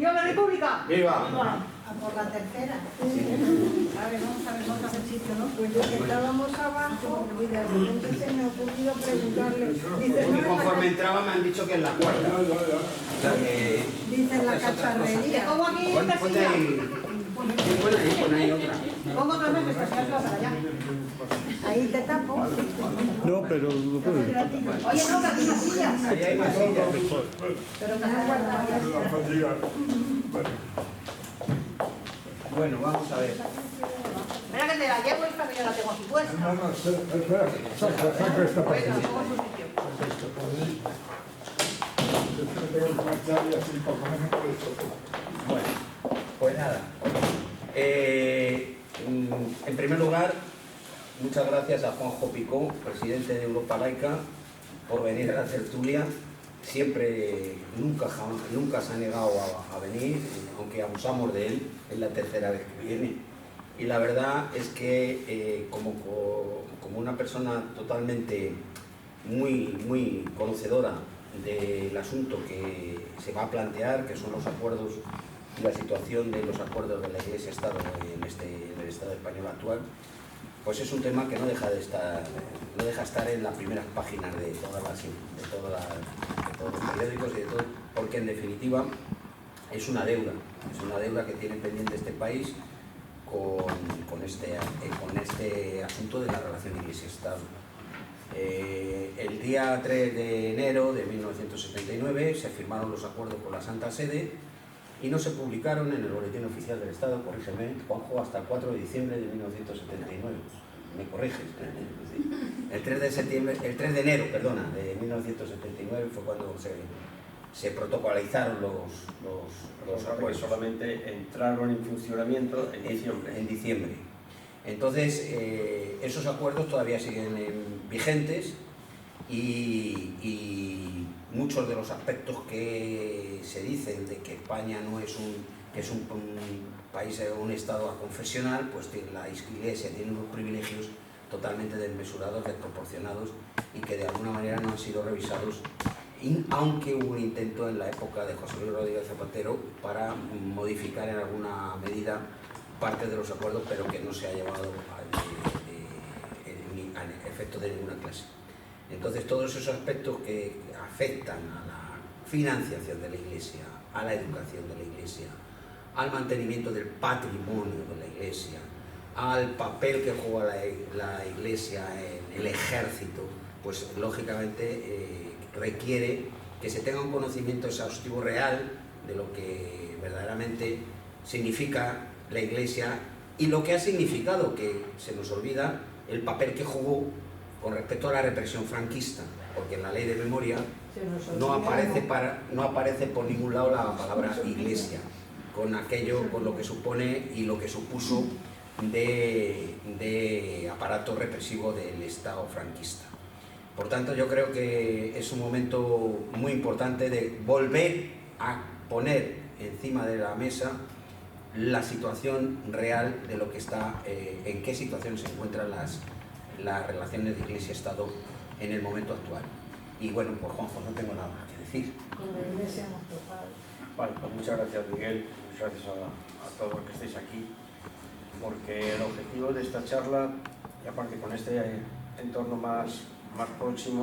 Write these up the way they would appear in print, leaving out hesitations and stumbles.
¡Viva la República! ¡Viva! A por la tercera. A ver, vamos a ver dónde es el sitio, ¿no? Pues yo que estábamos abajo y de repente se me ha ocurrido preguntarle. Dice, Porque no, conforme entraba me han dicho que es la cuarta. O sea que... dice la Te cacharrería. pongo aquí esta Ponte silla. ahí. Pon ahí otra. Pongo otra vez esta silla para allá. Ahí te tapo. No, pero lo puedes. Oye, no, que aquí no sillas. Ahí hay más sillas. Pero que no guarda Bueno, vamos a ver. Espera que te la llevo esta que yo la tengo aquí puesta. No, espera. Saca esta Venga, página. pongo su sitio. Bueno, pues nada. En primer lugar, muchas gracias a Juanjo Picó, presidente de Europa Laica, por venir a la tertulia. Siempre, nunca se ha negado a venir, aunque abusamos de él, es la tercera vez que viene. Y la verdad es que como una persona totalmente muy conocedora del asunto que se va a plantear, que son los acuerdos y la situación de los acuerdos de la Iglesia-Estado en el Estado español actual, pues es un tema que no deja estar en las primeras páginas de todos los periódicos y de todo, porque en definitiva es una deuda que tiene pendiente este país con este asunto de la relación Iglesia-Estado. El día 3 de enero de 1979 se firmaron los acuerdos con la Santa Sede y no se publicaron en el Boletín Oficial del Estado, corrígeme, Juanjo, hasta el 4 de diciembre de 1979. Me corriges. El 3 de enero, perdona, de 1979 fue cuando se protocolizaron los acuerdos. Solamente entraron en funcionamiento en diciembre. Entonces, esos acuerdos todavía siguen vigentes y muchos de los aspectos que se dicen de que España no es un país, un Estado aconfesional, pues la Iglesia tiene unos privilegios totalmente desmesurados, desproporcionados y que de alguna manera no han sido revisados, aunque hubo un intento en la época de José Luis Rodríguez Zapatero para modificar en alguna medida parte de los acuerdos, pero que no se ha llevado a efecto de ninguna clase. Entonces, todos esos aspectos que afectan a la financiación de la Iglesia, a la educación de la Iglesia, al mantenimiento del patrimonio de la Iglesia, al papel que juega la Iglesia en el ejército, pues lógicamente requiere que se tenga un conocimiento exhaustivo real de lo que verdaderamente significa la Iglesia y lo que ha significado, que se nos olvida el papel que jugó con respecto a la represión franquista, porque en la ley de memoria no aparece por ningún lado la palabra Iglesia, con lo que supone y lo que supuso de aparato represivo del Estado franquista. Por tanto, yo creo que es un momento muy importante de volver a poner encima de la mesa la situación real de lo que está, en qué situación se encuentran las relaciones de Iglesia-Estado en el momento actual. Y bueno, pues Juanjo, no tengo nada más que decir. Con la iglesia hemos topado. Vale, pues muchas gracias, Miguel, muchas gracias a todos los que estáis aquí, porque el objetivo de esta charla, y aparte con este entorno más próximo,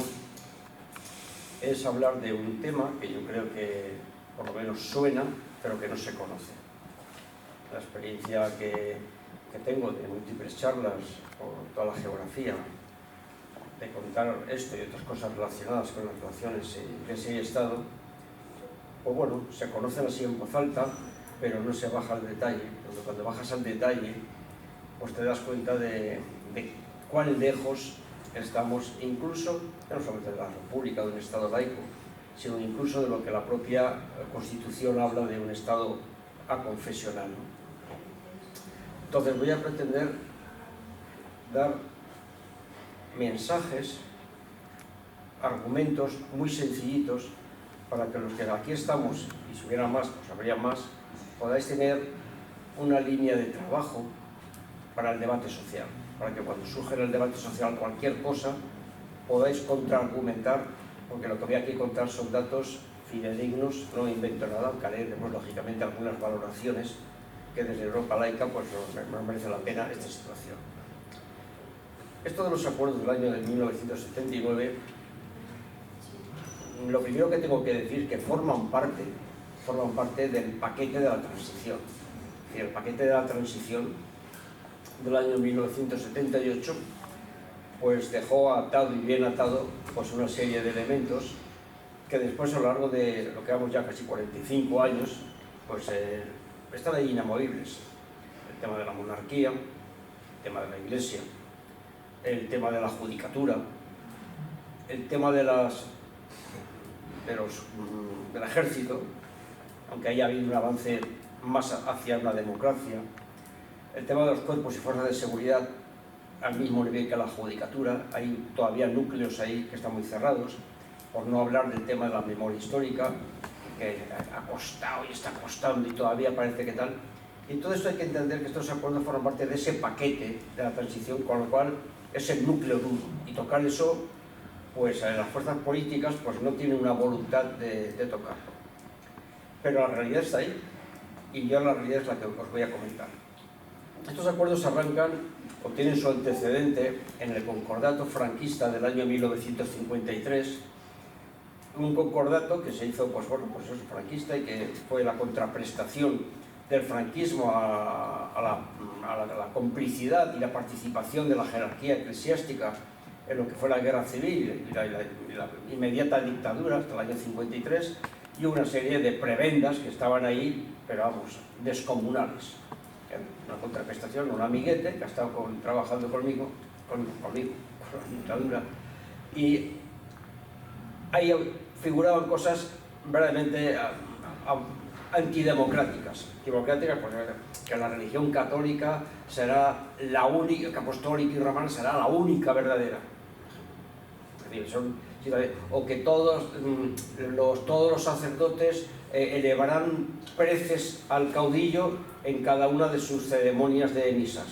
es hablar de un tema que yo creo que por lo menos suena, pero que no se conoce. La experiencia que tengo de múltiples charlas por toda la geografía, de contar esto y otras cosas relacionadas con las relaciones Iglesia y Estado, pues bueno, se conocen así en voz alta, pero no se baja al detalle. Cuando bajas al detalle, pues te das cuenta de cuán lejos estamos, incluso, no solamente de la República, de un Estado laico, sino incluso de lo que la propia Constitución habla de un Estado aconfesional. Entonces voy a pretender dar mensajes, argumentos muy sencillitos para que los que aquí estamos, y si hubiera más, pues habría más, podáis tener una línea de trabajo para el debate social, para que cuando surja en el debate social cualquier cosa podáis contraargumentar, porque lo que voy aquí a contar son datos fidedignos, no invento nada, aunque haremos lógicamente algunas valoraciones que desde Europa Laica pues no merece la pena esta situación. Esto de los acuerdos del año de 1979, lo primero que tengo que decir es que forman parte del paquete de la transición. Es decir, el paquete de la transición del año 1978 pues dejó atado y bien atado pues una serie de elementos que después, a lo largo de lo que vamos ya casi 45 años, pues están ahí inamovibles. El tema de la monarquía, el tema de la Iglesia, el tema de la judicatura, el tema del ejército, aunque haya habido un avance más hacia una democracia, el tema de los cuerpos y fuerzas de seguridad al mismo nivel que la judicatura. Hay todavía núcleos ahí que están muy cerrados, por no hablar del tema de la memoria histórica, que ha costado y está costando y todavía parece que tal. Y todo esto hay que entender que estos acuerdos forman parte de ese paquete de la transición, con lo cual es el núcleo duro. Y tocar eso, pues las fuerzas políticas pues no tienen una voluntad de tocarlo. Pero la realidad está ahí, y yo la realidad es la que os voy a comentar. Estos acuerdos arrancan o tienen su antecedente en el concordato franquista del año 1953, un concordato que se hizo pues eso, franquista, y que fue la contraprestación del franquismo a la complicidad y la participación de la jerarquía eclesiástica en lo que fue la guerra civil y la inmediata dictadura hasta el año 53, y una serie de prebendas que estaban ahí, pero vamos, descomunales. Una contraprestación, un amiguete que ha estado trabajando conmigo, con la dictadura, y ahí figuraban cosas verdaderamente antidemocráticas. Antidemocráticas, pues que la religión católica será la única, apostólica y romana será la única verdadera. Es decir, o que todos los sacerdotes elevarán preces al caudillo en cada una de sus ceremonias de misas.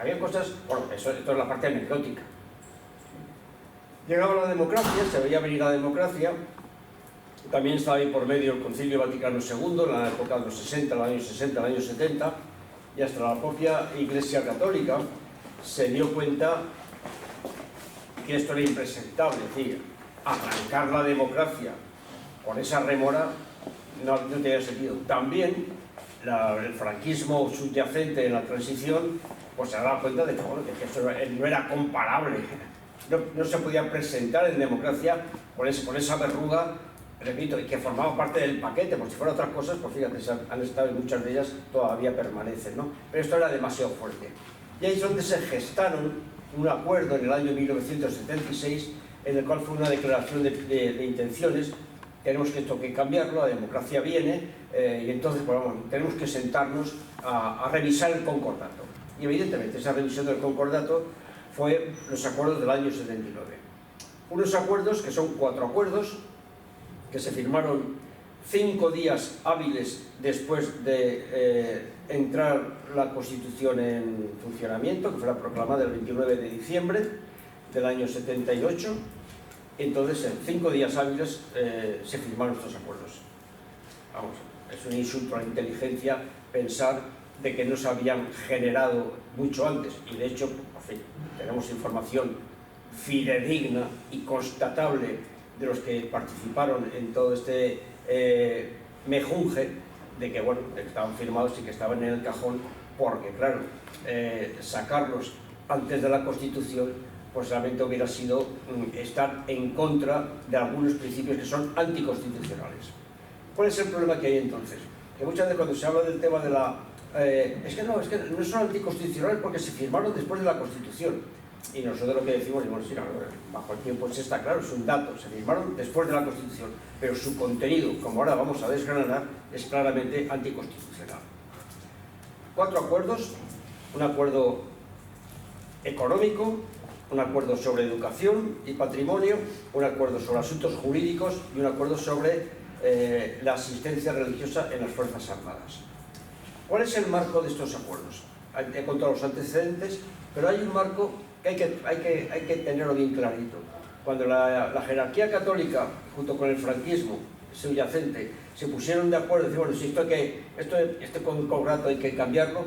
Había cosas, bueno, esto es la parte anecdótica. Llegaba la democracia, se veía venir la democracia, también estaba ahí por medio el Concilio Vaticano II, en la época de los 60, los años 60, los años 70, y hasta la propia Iglesia Católica se dio cuenta que esto era impresentable. Es decir, arrancar la democracia con esa rémora no tenía sentido. También el franquismo subyacente en la transición pues se daba cuenta de que, bueno, que eso no era comparable, no se podía presentar en democracia con esa verruga, repito, y que formaba parte del paquete. Por si fuera otras cosas, pues fíjate, han estado y muchas de ellas todavía permanecen, ¿no? Pero esto era demasiado fuerte. Y ahí es donde se gestaron un acuerdo en el año 1976, en el cual fue una declaración de intenciones. Tenemos que cambiarlo, la democracia viene, y entonces pues, bueno, tenemos que sentarnos a revisar el concordato. Y evidentemente esa revisión del concordato fue los acuerdos del año 79. Unos acuerdos que son 4 acuerdos que se firmaron 5 días hábiles después de entrar la Constitución en funcionamiento, que fue proclamada el 29 de diciembre del año 78. Entonces, en 5 días hábiles se firmaron estos acuerdos. Vamos, es un insulto a la inteligencia pensar de que no se habían generado mucho antes, y de hecho, en fin, tenemos información fidedigna y constatable de los que participaron en todo este mejunje, de que, bueno, estaban firmados y que estaban en el cajón, porque, claro, sacarlos antes de la Constitución pues realmente hubiera sido estar en contra de algunos principios que son anticonstitucionales. ¿Cuál es el problema que hay entonces? Que muchas veces cuando se habla del tema de la... es que no son anticonstitucionales porque se firmaron después de la Constitución. Y nosotros lo que decimos, y bueno, sí, bajo el tiempo pues está claro, es un dato, se firmaron después de la Constitución, pero su contenido, como ahora vamos a desgranar, es claramente anticonstitucional. 4 acuerdos: un acuerdo económico, un acuerdo sobre educación y patrimonio, un acuerdo sobre asuntos jurídicos y un acuerdo sobre la asistencia religiosa en las Fuerzas Armadas. ¿Cuál es el marco de estos acuerdos? He contado los antecedentes, pero hay un marco que hay que tenerlo bien clarito. Cuando la jerarquía católica, junto con el franquismo, subyacente, se pusieron de acuerdo y decían, bueno, si este concordato hay que cambiarlo,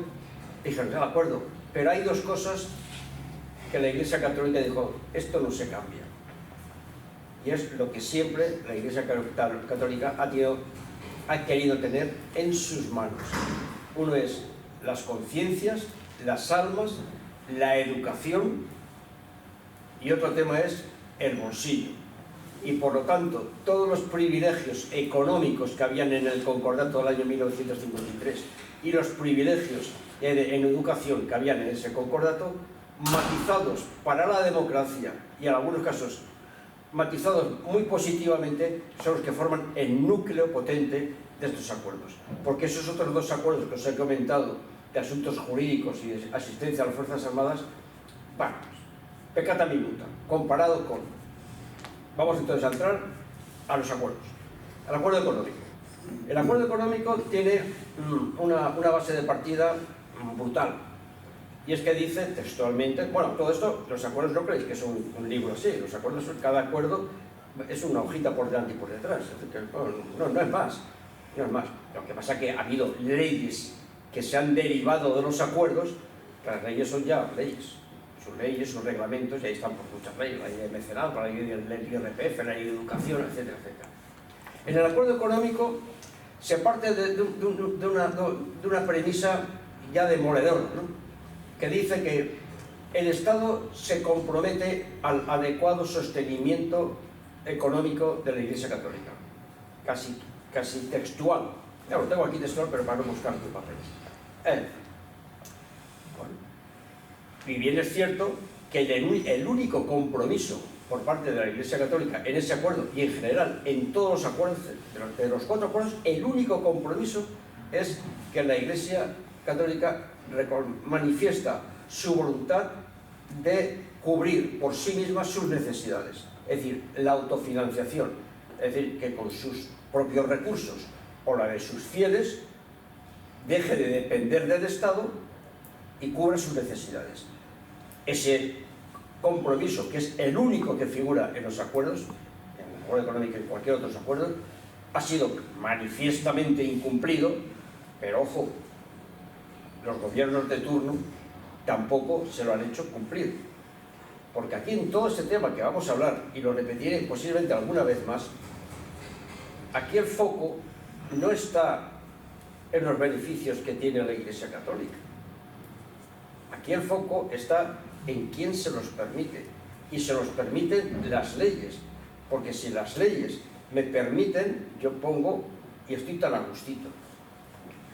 dijeron, de acuerdo, pero hay dos cosas que la Iglesia Católica dijo, esto no se cambia. Y es lo que siempre la Iglesia Católica ha querido tener en sus manos. Uno es las conciencias, las almas, la educación, y otro tema es el bolsillo. Y por lo tanto, todos los privilegios económicos que habían en el concordato del año 1953 y los privilegios en educación que habían en ese concordato, matizados para la democracia y en algunos casos matizados muy positivamente, son los que forman el núcleo potente de estos acuerdos. Porque esos otros dos acuerdos que os he comentado, de asuntos jurídicos y de asistencia a las Fuerzas Armadas, bueno, peccata minuta, comparado con... Vamos entonces a entrar a los acuerdos. El acuerdo económico. El acuerdo económico tiene una base de partida brutal. Y es que dice textualmente, bueno, todo esto, los acuerdos no creéis que es un libro así, los acuerdos, cada acuerdo es una hojita por delante y por detrás, no es más, no es más. Lo que pasa es que ha habido leyes que se han derivado de los acuerdos, que las leyes son ya leyes, sus reglamentos, y ahí están por muchas leyes, la ley de mecenazgo, la ley del IRPF, la ley de educación, etcétera, etcétera. En el acuerdo económico se parte de una premisa ya demoledora, ¿no? Que dice que el Estado se compromete al adecuado sostenimiento económico de la Iglesia Católica. Casi textual. Ya lo tengo aquí textual, pero para no buscar tu papel. Bueno. Y bien es cierto que el único compromiso por parte de la Iglesia Católica en ese acuerdo, y en general en todos los acuerdos, de los 4 acuerdos, el único compromiso es que la Iglesia Católica manifiesta su voluntad de cubrir por sí misma sus necesidades, es decir, la autofinanciación, es decir, que con sus propios recursos o la de sus fieles deje de depender del Estado y cubra sus necesidades. Ese compromiso, que es el único que figura en los acuerdos, en el acuerdo económico y en cualquier otro acuerdo, ha sido manifiestamente incumplido, pero ojo, los gobiernos de turno tampoco se lo han hecho cumplir. Porque aquí en todo este tema que vamos a hablar, y lo repetiré posiblemente alguna vez más, aquí el foco no está en los beneficios que tiene la Iglesia Católica. Aquí el foco está en quién se los permite. Y se los permiten las leyes. Porque si las leyes me permiten, yo pongo y estoy tan a gustito.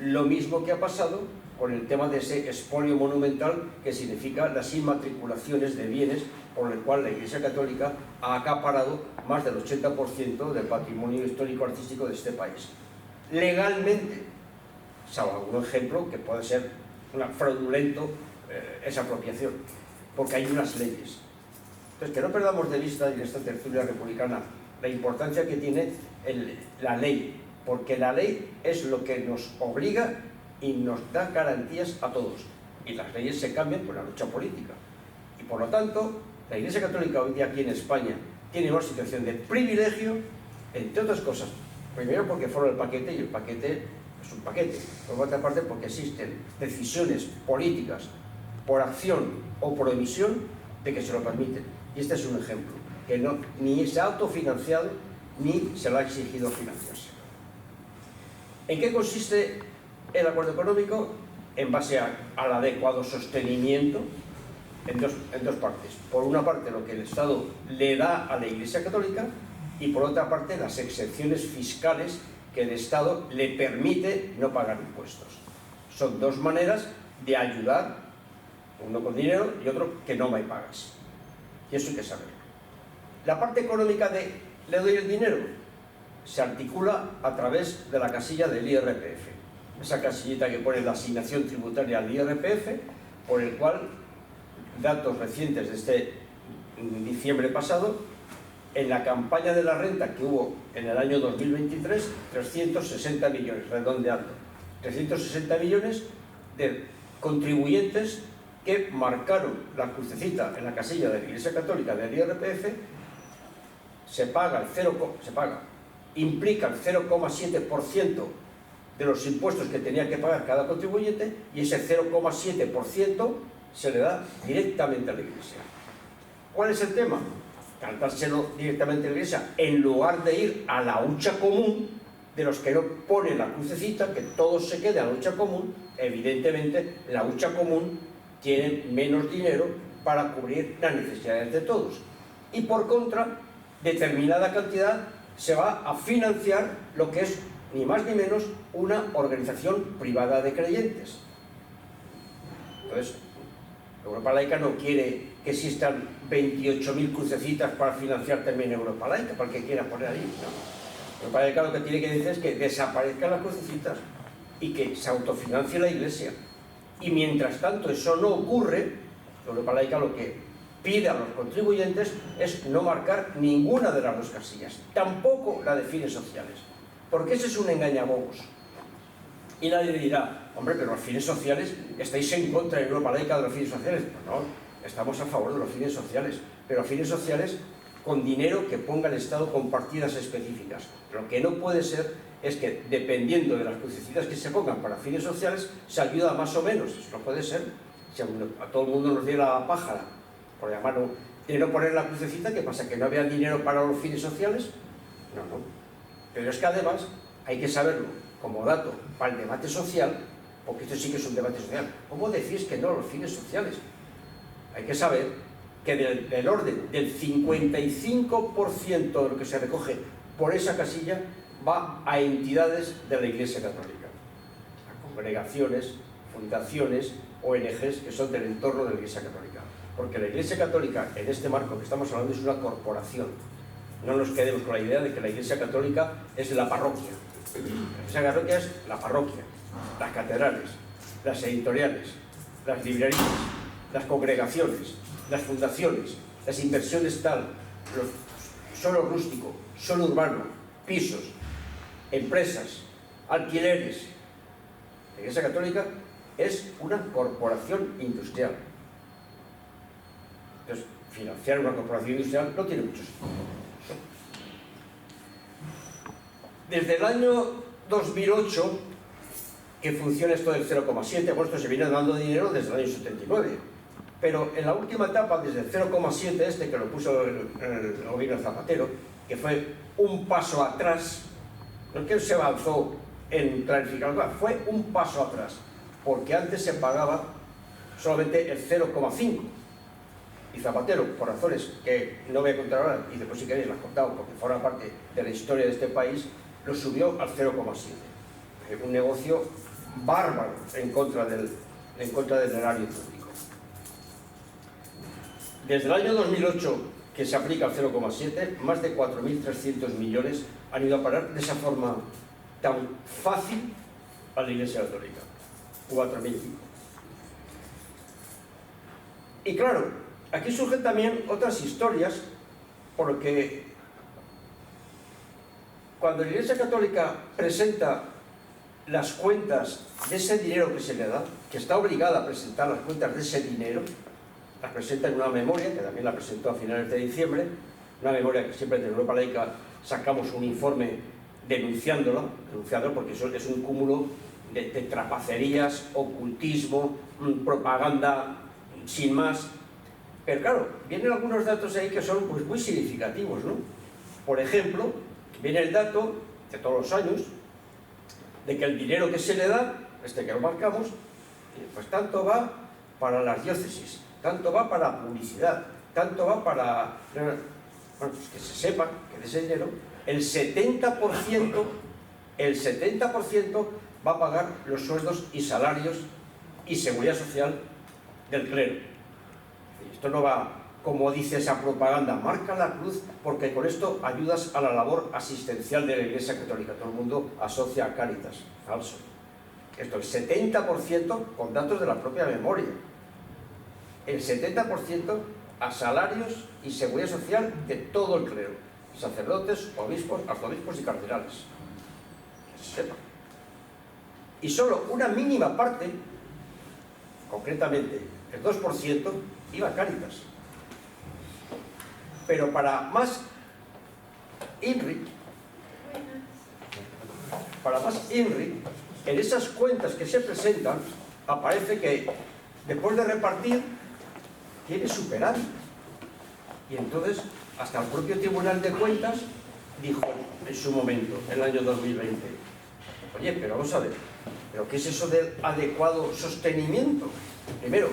Lo mismo que ha pasado con el tema de ese expolio monumental que significa las inmatriculaciones de bienes por el cual la Iglesia Católica ha acaparado más del 80% del patrimonio histórico-artístico de este país. Legalmente, salvo algún ejemplo que puede ser fraudulento esa apropiación, porque hay unas leyes. Entonces, que no perdamos de vista en esta tertulia republicana la importancia que tiene la ley, porque la ley es lo que nos obliga y nos da garantías a todos. Y las leyes se cambian con la lucha política. Y por lo tanto, la Iglesia Católica hoy día aquí en España tiene una situación de privilegio, entre otras cosas. Primero porque forma el paquete, y el paquete es un paquete. Por otra parte porque existen decisiones políticas por acción o por omisión de que se lo permiten. Y este es un ejemplo, que ni se ha autofinanciado ni se le ha exigido financiarse. ¿En qué consiste el acuerdo económico? En base al adecuado sostenimiento en dos partes. Por una parte, lo que el Estado le da a la Iglesia Católica, y por otra parte, las exenciones fiscales que el Estado le permite no pagar impuestos. Son dos maneras de ayudar, uno con dinero y otro que no me pagas. Y eso hay que saberlo. La parte económica de le doy el dinero se articula a través de la casilla del IRPF. Esa casillita que pone la asignación tributaria al IRPF, por el cual, datos recientes de este diciembre pasado, en la campaña de la renta que hubo en el año 2023, 360 millones, redondeando, 360 millones de contribuyentes que marcaron la crucecita en la casilla de la Iglesia Católica del IRPF. Se paga implica el 0,7% de los impuestos que tenía que pagar cada contribuyente, y ese 0,7% se le da directamente a la Iglesia. ¿Cuál es el tema? Que al dárselo directamente a la Iglesia, en lugar de ir a la hucha común, de los que no ponen la crucecita, que todos se queden a la hucha común, evidentemente la hucha común tiene menos dinero para cubrir las necesidades de todos. Y por contra, determinada cantidad se va a financiar lo que es ni más ni menos una organización privada de creyentes. Entonces, Europa Laica no quiere que existan 28.000 crucecitas para financiar también Europa Laica, para el que quiera poner ahí, ¿no? Europa Laica lo que tiene que decir es que desaparezcan las crucecitas y que se autofinancie la Iglesia. Y mientras tanto eso no ocurre, Europa Laica lo que pide a los contribuyentes es no marcar ninguna de las dos casillas, tampoco la de fines sociales, porque ese es un engañabobos. Y nadie le dirá, hombre, pero los fines sociales, ¿estáis en contra de Europa Laica de los fines sociales? Pues no, estamos a favor de los fines sociales, pero fines sociales con dinero que ponga el Estado con partidas específicas. Lo que no puede ser es que, dependiendo de las crucecitas que se pongan para fines sociales, se ayuda más o menos. Eso no puede ser. Si a todo el mundo nos diera la pájara, por llamarlo, de no poner la crucecita, ¿qué pasa? ¿Que no había dinero para los fines sociales? No. Pero es que además hay que saberlo como dato para el debate social, porque esto sí que es un debate social. ¿Cómo decís que no a los fines sociales? Hay que saber que del orden del 55% de lo que se recoge por esa casilla va a entidades de la Iglesia Católica, a congregaciones, fundaciones, ONGs que son del entorno de la Iglesia Católica. Porque la Iglesia Católica, en este marco que estamos hablando, es una corporación. No nos quedemos con la idea de que la Iglesia Católica es la parroquia. La Iglesia Católica es la parroquia, las catedrales, las editoriales, las librerías, las congregaciones, las fundaciones, las inversiones tal, suelo rústico, suelo urbano, pisos, empresas, alquileres. La Iglesia Católica es una corporación industrial. Entonces, financiar una corporación industrial no tiene mucho sentido. Desde el año 2008 que funciona esto del 0,7, bueno, esto se viene dando dinero desde el año 79, pero en la última etapa, desde el 0,7 este, que lo puso el gobierno Zapatero, que fue un paso atrás, no es que se avanzó en clarificar, fue un paso atrás, porque antes se pagaba solamente el 0,5, y Zapatero, por razones que no voy a contar ahora, y después si queréis las contamos, porque forma parte de la historia de este país, lo subió al 0,7. Un negocio bárbaro en contra del erario público. Desde el año 2008 que se aplica el 0,7, más de 4.300 millones han ido a parar de esa forma tan fácil a la Iglesia Católica. 4.000. Y claro, aquí surgen también otras historias, porque cuando la Iglesia Católica presenta las cuentas de ese dinero que se le da, que está obligada a presentar las cuentas de ese dinero, las presenta en una memoria, que también la presentó a finales de diciembre, una memoria que siempre desde Europa Laica sacamos un informe denunciándolo porque eso es un cúmulo de trapacerías, ocultismo, propaganda sin más. Pero claro, vienen algunos datos ahí que son pues muy significativos, ¿no? Por ejemplo, viene el dato de todos los años de que el dinero que se le da, que lo marcamos, pues tanto va para las diócesis, tanto va para publicidad, tanto va para... Bueno, pues que se sepa que de ese dinero el 70% va a pagar los sueldos y salarios y seguridad social del clero. Esto no va, como dice esa propaganda, marca la cruz porque con esto ayudas a la labor asistencial de la Iglesia Católica. Todo el mundo asocia a Cáritas. Falso. Esto, el 70% con datos de la propia memoria. El 70% a salarios y seguridad social de todo el clero. Sacerdotes, obispos, arzobispos y cardenales. Que se sepa. Y solo una mínima parte, concretamente el 2%, iba a Cáritas. Pero para más INRI, para más INRI, en esas cuentas que se presentan, aparece que después de repartir, tiene superávit. Y entonces, hasta el propio Tribunal de Cuentas dijo en su momento, en el año 2020, oye, pero vamos a ver, ¿pero qué es eso del adecuado sostenimiento? Primero,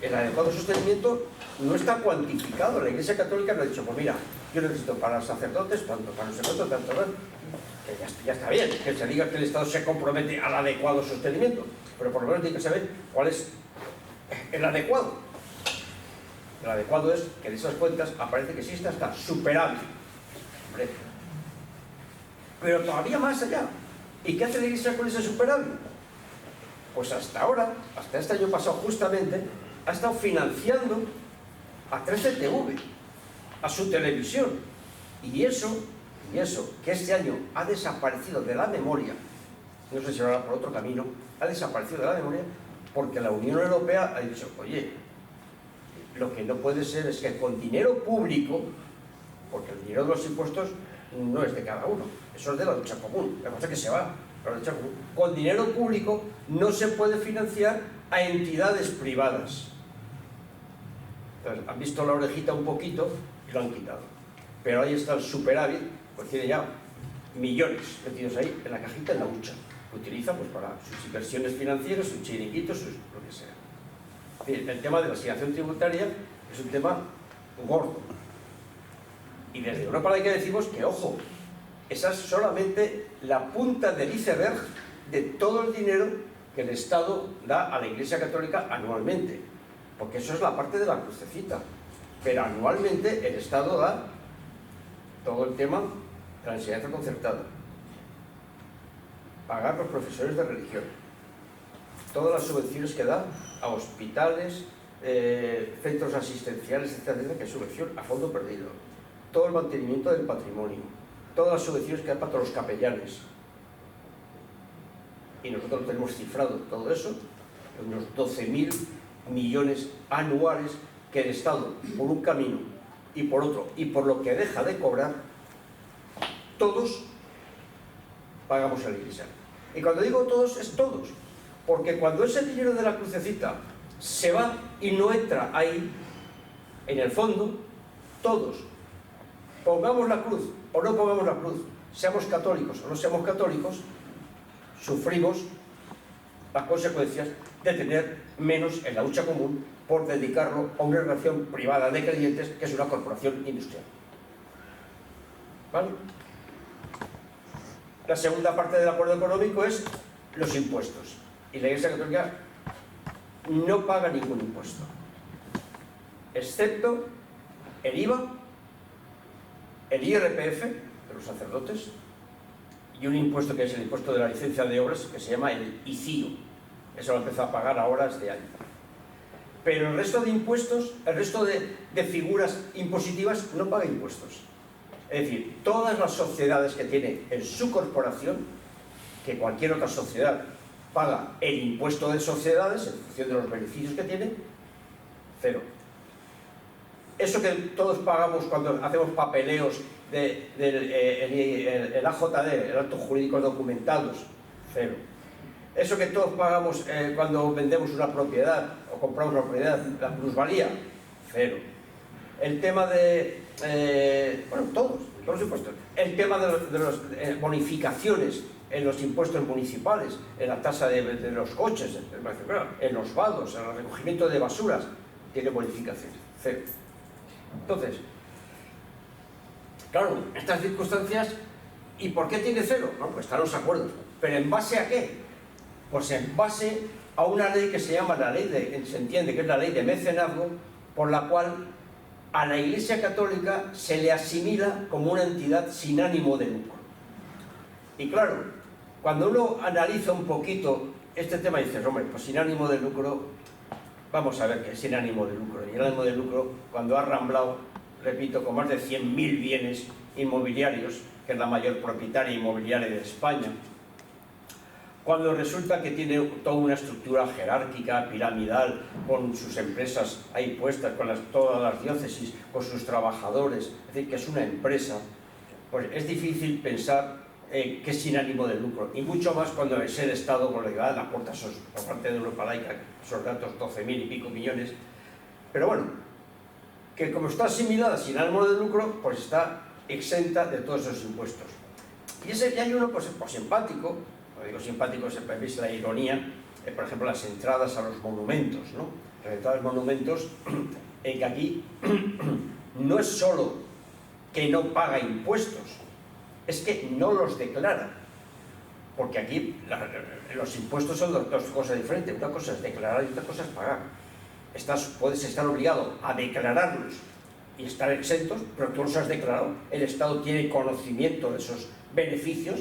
el adecuado sostenimiento no está cuantificado. La Iglesia Católica no ha dicho, pues mira, yo necesito para los sacerdotes tanto, para no sé cuánto, tanto, que ya está bien, que se diga que el Estado se compromete al adecuado sostenimiento, pero por lo menos tiene que saber cuál es el adecuado. El adecuado es que en esas cuentas aparece que existe hasta superávit. Hombre. Pero todavía más allá. ¿Y qué hace la Iglesia con ese superávit? Pues hasta ahora, hasta este año pasado justamente, ha estado financiando a 13TV, a su televisión. Y eso, que este año ha desaparecido de la memoria, no sé si ahora por otro camino, ha desaparecido de la memoria porque la Unión Europea ha dicho, oye, lo que no puede ser es que con dinero público, porque el dinero de los impuestos no es de cada uno, eso es de la lucha común, lo que pasa es que se va, la lucha común. Con dinero público no se puede financiar a entidades privadas. Entonces, han visto la orejita un poquito y lo han quitado. Pero ahí está el superávit, pues tiene ya millones metidos ahí en la cajita en la hucha. Lo utiliza pues para sus inversiones financieras, sus chiringuitos, lo que sea. El tema de la asignación tributaria es un tema gordo. Y desde Europa hay que decimos que, ojo, esa es solamente la punta del iceberg de todo el dinero que el Estado da a la Iglesia Católica anualmente. Porque eso es la parte de la crucecita. Pero anualmente el Estado da todo el tema de la enseñanza concertada. Pagar los profesores de religión. Todas las subvenciones que da a hospitales, centros asistenciales, etcétera, que es subvención a fondo perdido. Todo el mantenimiento del patrimonio. Todas las subvenciones que da para todos los capellanes. Y nosotros lo tenemos cifrado todo eso en unos 12.000 millones anuales que el Estado, por un camino y por otro, y por lo que deja de cobrar, todos pagamos a la Iglesia. Y cuando digo todos, es todos. Porque cuando ese dinero de la crucecita se va y no entra ahí, en el fondo, todos, pongamos la cruz o no pongamos la cruz, seamos católicos o no seamos católicos, sufrimos las consecuencias de tener menos en la lucha común por dedicarlo a una relación privada de creyentes que es una corporación industrial. ¿Vale? La segunda parte del acuerdo económico es los impuestos. Y la Iglesia Católica no paga ningún impuesto, excepto el IVA, el IRPF de los sacerdotes y un impuesto que es el impuesto de la licencia de obras que se llama el ICIO. Eso lo empezó a pagar ahora este año. Pero el resto de impuestos, el resto de figuras impositivas no paga impuestos. Es decir, todas las sociedades que tiene en su corporación, que cualquier otra sociedad paga el impuesto de sociedades en función de los beneficios que tiene, cero. Eso que todos pagamos cuando hacemos papeleos el AJD, el actos jurídicos documentados, cero. Eso que todos pagamos cuando vendemos una propiedad o compramos una propiedad, la plusvalía, cero. El tema de... bueno, todos los impuestos. El tema de las bonificaciones en los impuestos municipales, en la tasa de los coches, en los vados, en el recogimiento de basuras, tiene bonificaciones, cero. Entonces, claro, estas circunstancias, ¿y por qué tiene cero? No, pues están los acuerdos. ¿Pero en base a qué? Pues en base a una ley que se llama la ley de, se entiende que es la ley de mecenazgo, por la cual a la Iglesia Católica se le asimila como una entidad sin ánimo de lucro. Y claro, cuando uno analiza un poquito este tema, dices, hombre, pues sin ánimo de lucro, vamos a ver qué es sin ánimo de lucro. Y el ánimo de lucro, cuando ha ramblado, repito, con más de 100.000 bienes inmobiliarios, que es la mayor propietaria inmobiliaria de España, cuando resulta que tiene toda una estructura jerárquica, piramidal, con sus empresas ahí puestas, con todas las diócesis, con sus trabajadores, es decir, que es una empresa, pues es difícil pensar que es sin ánimo de lucro, y mucho más cuando es el Estado con la que da la puerta por parte de Europa Laica, esos datos 12.000 y pico millones. Pero bueno, que como está asimilada sin ánimo de lucro, pues está exenta de todos esos impuestos. Y hay uno pues simpático, lo digo simpático, es la ironía, por ejemplo las entradas a los monumentos, ¿no? Las entradas a los monumentos, en que aquí no es solo que no paga impuestos, es que no los declara. Porque aquí los impuestos son dos cosas diferentes. Una cosa es declarar y otra cosa es pagar. Puedes estar obligado a declararlos y estar exentos, pero tú los has declarado. El Estado tiene conocimiento de esos beneficios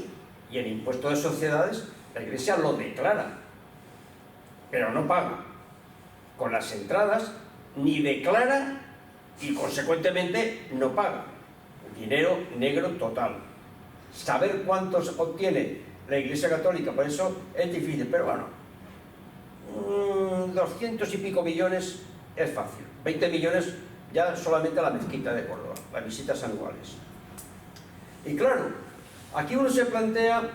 y el impuesto de sociedades, la Iglesia lo declara, pero no paga. Con las entradas ni declara y consecuentemente no paga. Dinero negro total. Saber cuántos obtiene la Iglesia Católica, por eso es difícil, pero bueno, 200 y pico millones es fácil. 20 millones ya solamente a la mezquita de Córdoba, las visitas anuales. Y claro, aquí uno se plantea,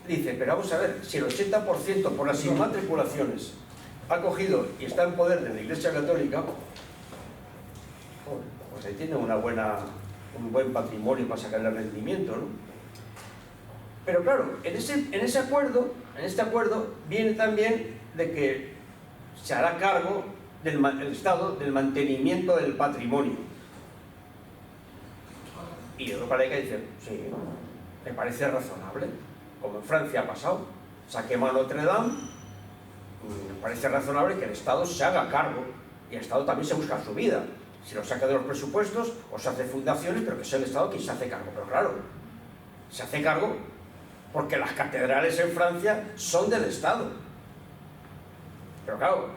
dice, pero vamos a ver, si el 80% por las inmatriculaciones ha cogido y está en poder de la Iglesia Católica, pues ahí tiene un buen patrimonio para sacarle rendimiento, ¿no? Pero claro, en este acuerdo viene también de que se hará cargo el Estado del mantenimiento del patrimonio. Y Europa Laica dice, sí, me parece razonable, como en Francia ha pasado, se ha quemado Notre Dame, me parece razonable que el Estado se haga cargo, y el Estado también se busca su vida. Si lo saca de los presupuestos o se hace fundaciones, pero que sea el Estado quien se hace cargo. Pero claro, se hace cargo porque las catedrales en Francia son del Estado. Pero claro,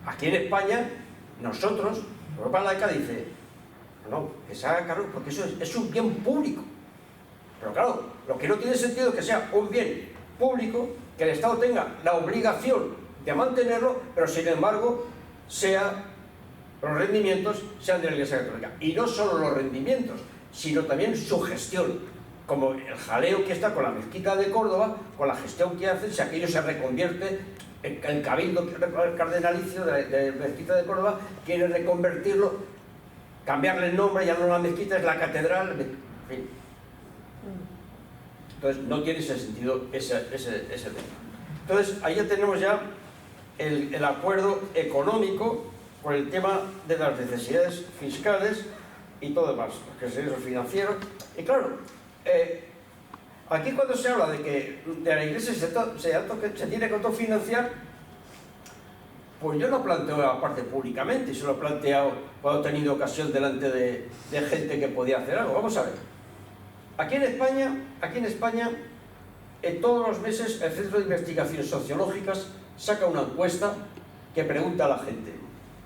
aquí en España, nosotros, Europa Laica dice, no, que se haga cargo porque eso es un bien público. Pero claro, lo que no tiene sentido es que sea un bien público, que el Estado tenga la obligación de mantenerlo, pero sin embargo, los rendimientos sean de la Iglesia Católica. Y no solo los rendimientos, sino también su gestión. Como el jaleo que está con la mezquita de Córdoba, con la gestión que hacen, si aquello se reconvierte, el cabildo cardenalicio de la mezquita de Córdoba quiere reconvertirlo, cambiarle el nombre, ya no la mezquita, es la catedral, en fin. Entonces no tiene ese sentido ese tema. Entonces ahí ya tenemos ya el acuerdo económico por el tema de las necesidades fiscales y todo demás, los criterios financieros. Y claro, aquí cuando se habla de que de la Iglesia se tiene que autofinanciar, pues yo lo planteo aparte públicamente, y se lo he planteado cuando he tenido ocasión delante de gente que podía hacer algo. Vamos a ver, aquí en España, todos los meses el Centro de Investigaciones Sociológicas saca una encuesta que pregunta a la gente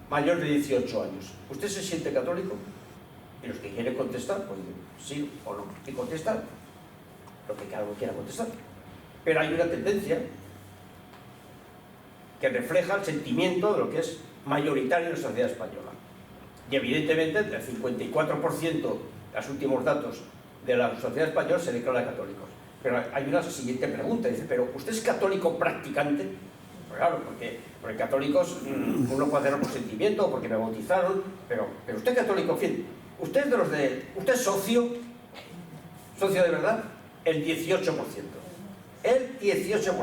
mayor de 18 años, ¿usted se siente católico? Y los que quieren contestar, pues sí o no, y contestan lo que cada uno quiera contestar. Pero hay una tendencia que refleja el sentimiento de lo que es mayoritario en la sociedad española. Y evidentemente el 54%, los últimos datos de la sociedad española, se declara católicos. Pero hay una siguiente pregunta, dice, ¿pero usted es católico practicante? Pues claro, porque católicos uno puede hacerlo por sentimiento, porque me bautizaron, pero usted es católico, en fin, usted es socio de verdad, el 18%. El 18%.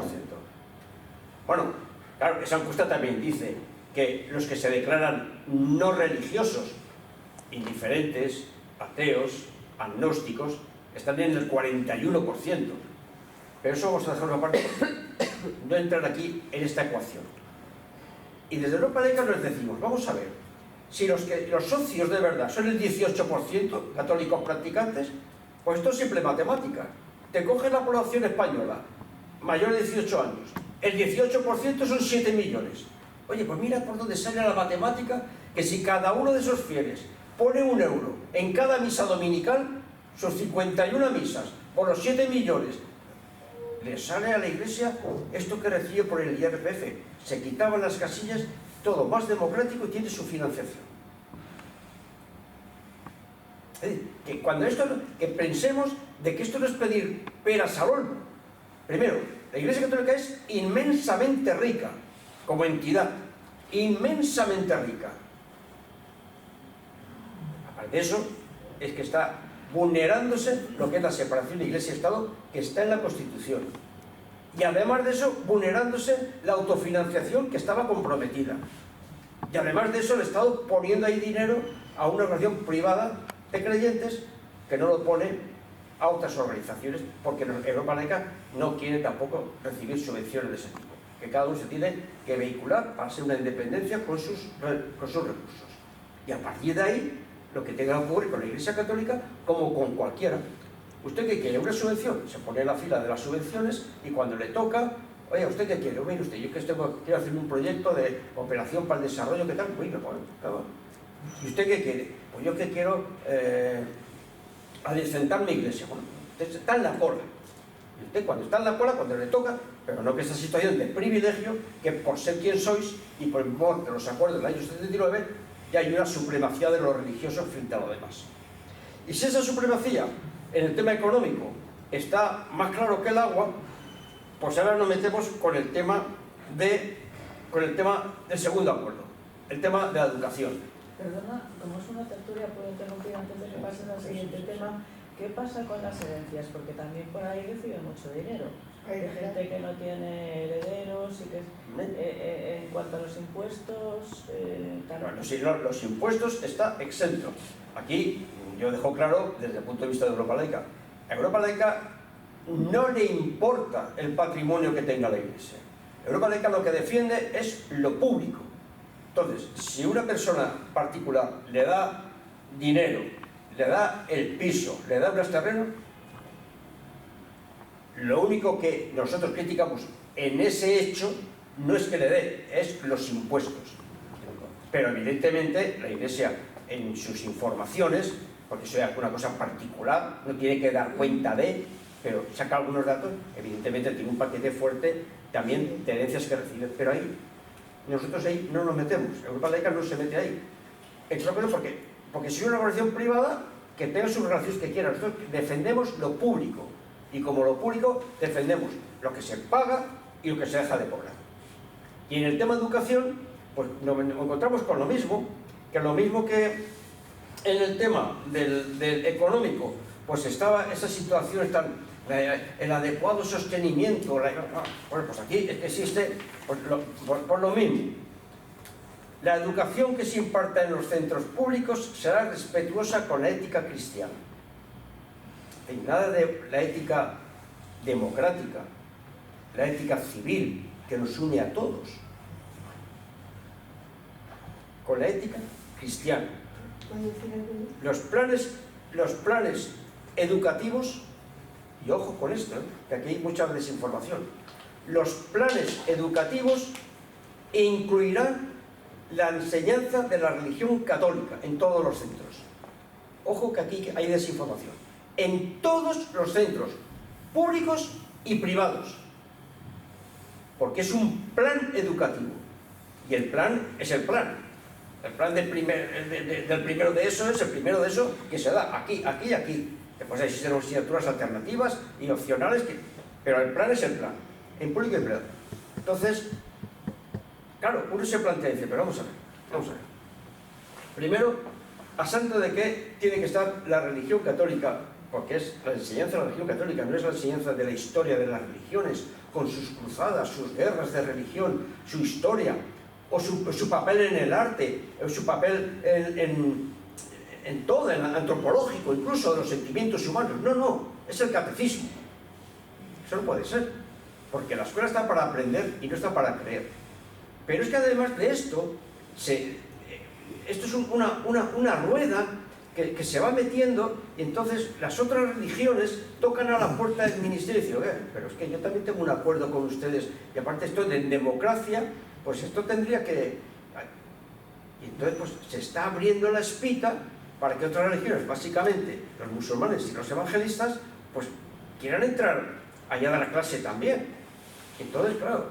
Bueno, claro, esa encuesta también dice que los que se declaran no religiosos, indiferentes, ateos, agnósticos, están en el 41%. Pero eso vamos a dejarlo aparte, no entrar aquí en esta ecuación. Y desde Europa Laica nos decimos, vamos a ver, si los socios de verdad son el 18% católicos practicantes, pues esto es simple matemática. Te coges la población española, mayor de 18 años, el 18% son 7 millones. Oye, pues mira por dónde sale la matemática, que si cada uno de esos fieles pone 1 euro en cada misa dominical, sus 51 misas, por los 7 millones, le sale a la Iglesia esto que recibe por el IRPF. Se quitaban las casillas, todo más democrático y tiene su financiación. Es decir, que cuando que pensemos de que esto no es pedir peras al olmo. Primero, la Iglesia Católica es inmensamente rica, como entidad, inmensamente rica. Aparte de eso, es que está vulnerándose lo que es la separación de Iglesia y Estado, que está en la Constitución. Y además de eso, vulnerándose la autofinanciación que estaba comprometida. Y además de eso, el Estado poniendo ahí dinero a una organización privada de creyentes que no lo pone a otras organizaciones, porque Europa Laica no quiere tampoco recibir subvenciones de ese tipo, que cada uno se tiene que vehicular para ser una independencia con sus recursos. Y a partir de ahí, lo que tenga que ocurrir con la Iglesia Católica, como con cualquiera. ¿Usted qué quiere? ¿Una subvención? Se pone en la fila de las subvenciones y cuando le toca, oye, ¿usted qué quiere? Mire usted, yo que quiero hacer un proyecto de cooperación para el desarrollo, ¿qué tal? Uy, me pone, claro. ¿Y usted qué quiere? Pues yo que quiero adecentar mi iglesia. Bueno, usted está en la cola. Y usted cuando está en la cola, cuando le toca, pero no que esa situación de privilegio, que por ser quien sois y por de los acuerdos del año 79, ya hay una supremacía de los religiosos frente a lo demás. Y si esa supremacía en el tema económico está más claro que el agua, pues ahora nos metemos con el tema del segundo acuerdo, el tema de la educación. Perdona, como es una tertulia, puedo interrumpir antes de que pase al siguiente tema. ¿Qué pasa con las herencias? Porque también por ahí recibe mucho dinero. Hay gente que no tiene herederos y que en cuanto a los impuestos... Los impuestos está exento. Aquí yo dejo claro desde el punto de vista de Europa Laica. A Europa Laica no le importa el patrimonio que tenga la Iglesia. Europa Laica lo que defiende es lo público. Entonces, si una persona particular le da dinero, le da el piso, le da unos terrenos, lo único que nosotros criticamos en ese hecho no es que le dé, es los impuestos. Pero evidentemente la Iglesia en sus informaciones, porque eso es una cosa particular, no tiene que dar cuenta de, pero saca algunos datos, evidentemente tiene un paquete fuerte también de herencias que recibe, pero ahí nosotros ahí no nos metemos, Europa Laica no se mete ahí. Porque si es una organización privada, que tenga sus relaciones que quiera. Nosotros defendemos lo público, y como lo público defendemos lo que se paga y lo que se deja de cobrar. Y en el tema de educación, pues nos encontramos con lo mismo que en el tema del económico, pues estaba esa situación tan... el adecuado sostenimiento, bueno, pues aquí existe por lo mismo. La educación que se imparta en los centros públicos será respetuosa con la ética cristiana. En nada de la ética democrática, la ética civil que nos une a todos, con la ética cristiana. Los planes educativos, y ojo con esto, que aquí hay mucha desinformación, los planes educativos incluirán la enseñanza de la religión católica en todos los centros. Ojo que aquí hay desinformación. En todos los centros, públicos y privados. Porque es un plan educativo. Y el plan es el plan. El plan del primero de eso es el primero de eso que se da aquí, aquí y aquí. Después existen asignaturas alternativas y opcionales, pero el plan es el plan, en público y privado. Entonces, claro, uno se plantea y dice, pero vamos a ver. Primero, a santo de que tiene que estar la religión católica, porque es la enseñanza de la religión católica, no es la enseñanza de la historia de las religiones, con sus cruzadas, sus guerras de religión, su historia, o su papel en el arte, o su papel en todo, en antropológico, incluso de los sentimientos humanos. No, es el catecismo. Eso no puede ser, porque la escuela está para aprender y no está para creer. Pero es que además de esto, esto es una rueda que se va metiendo, y entonces las otras religiones tocan a la puerta del ministerio y dicen, pero es que yo también tengo un acuerdo con ustedes, y aparte esto de democracia, pues esto tendría que... Y entonces pues se está abriendo la espita para que otras religiones, básicamente los musulmanes y los evangelistas, pues quieran entrar allá de la clase también. Entonces, claro,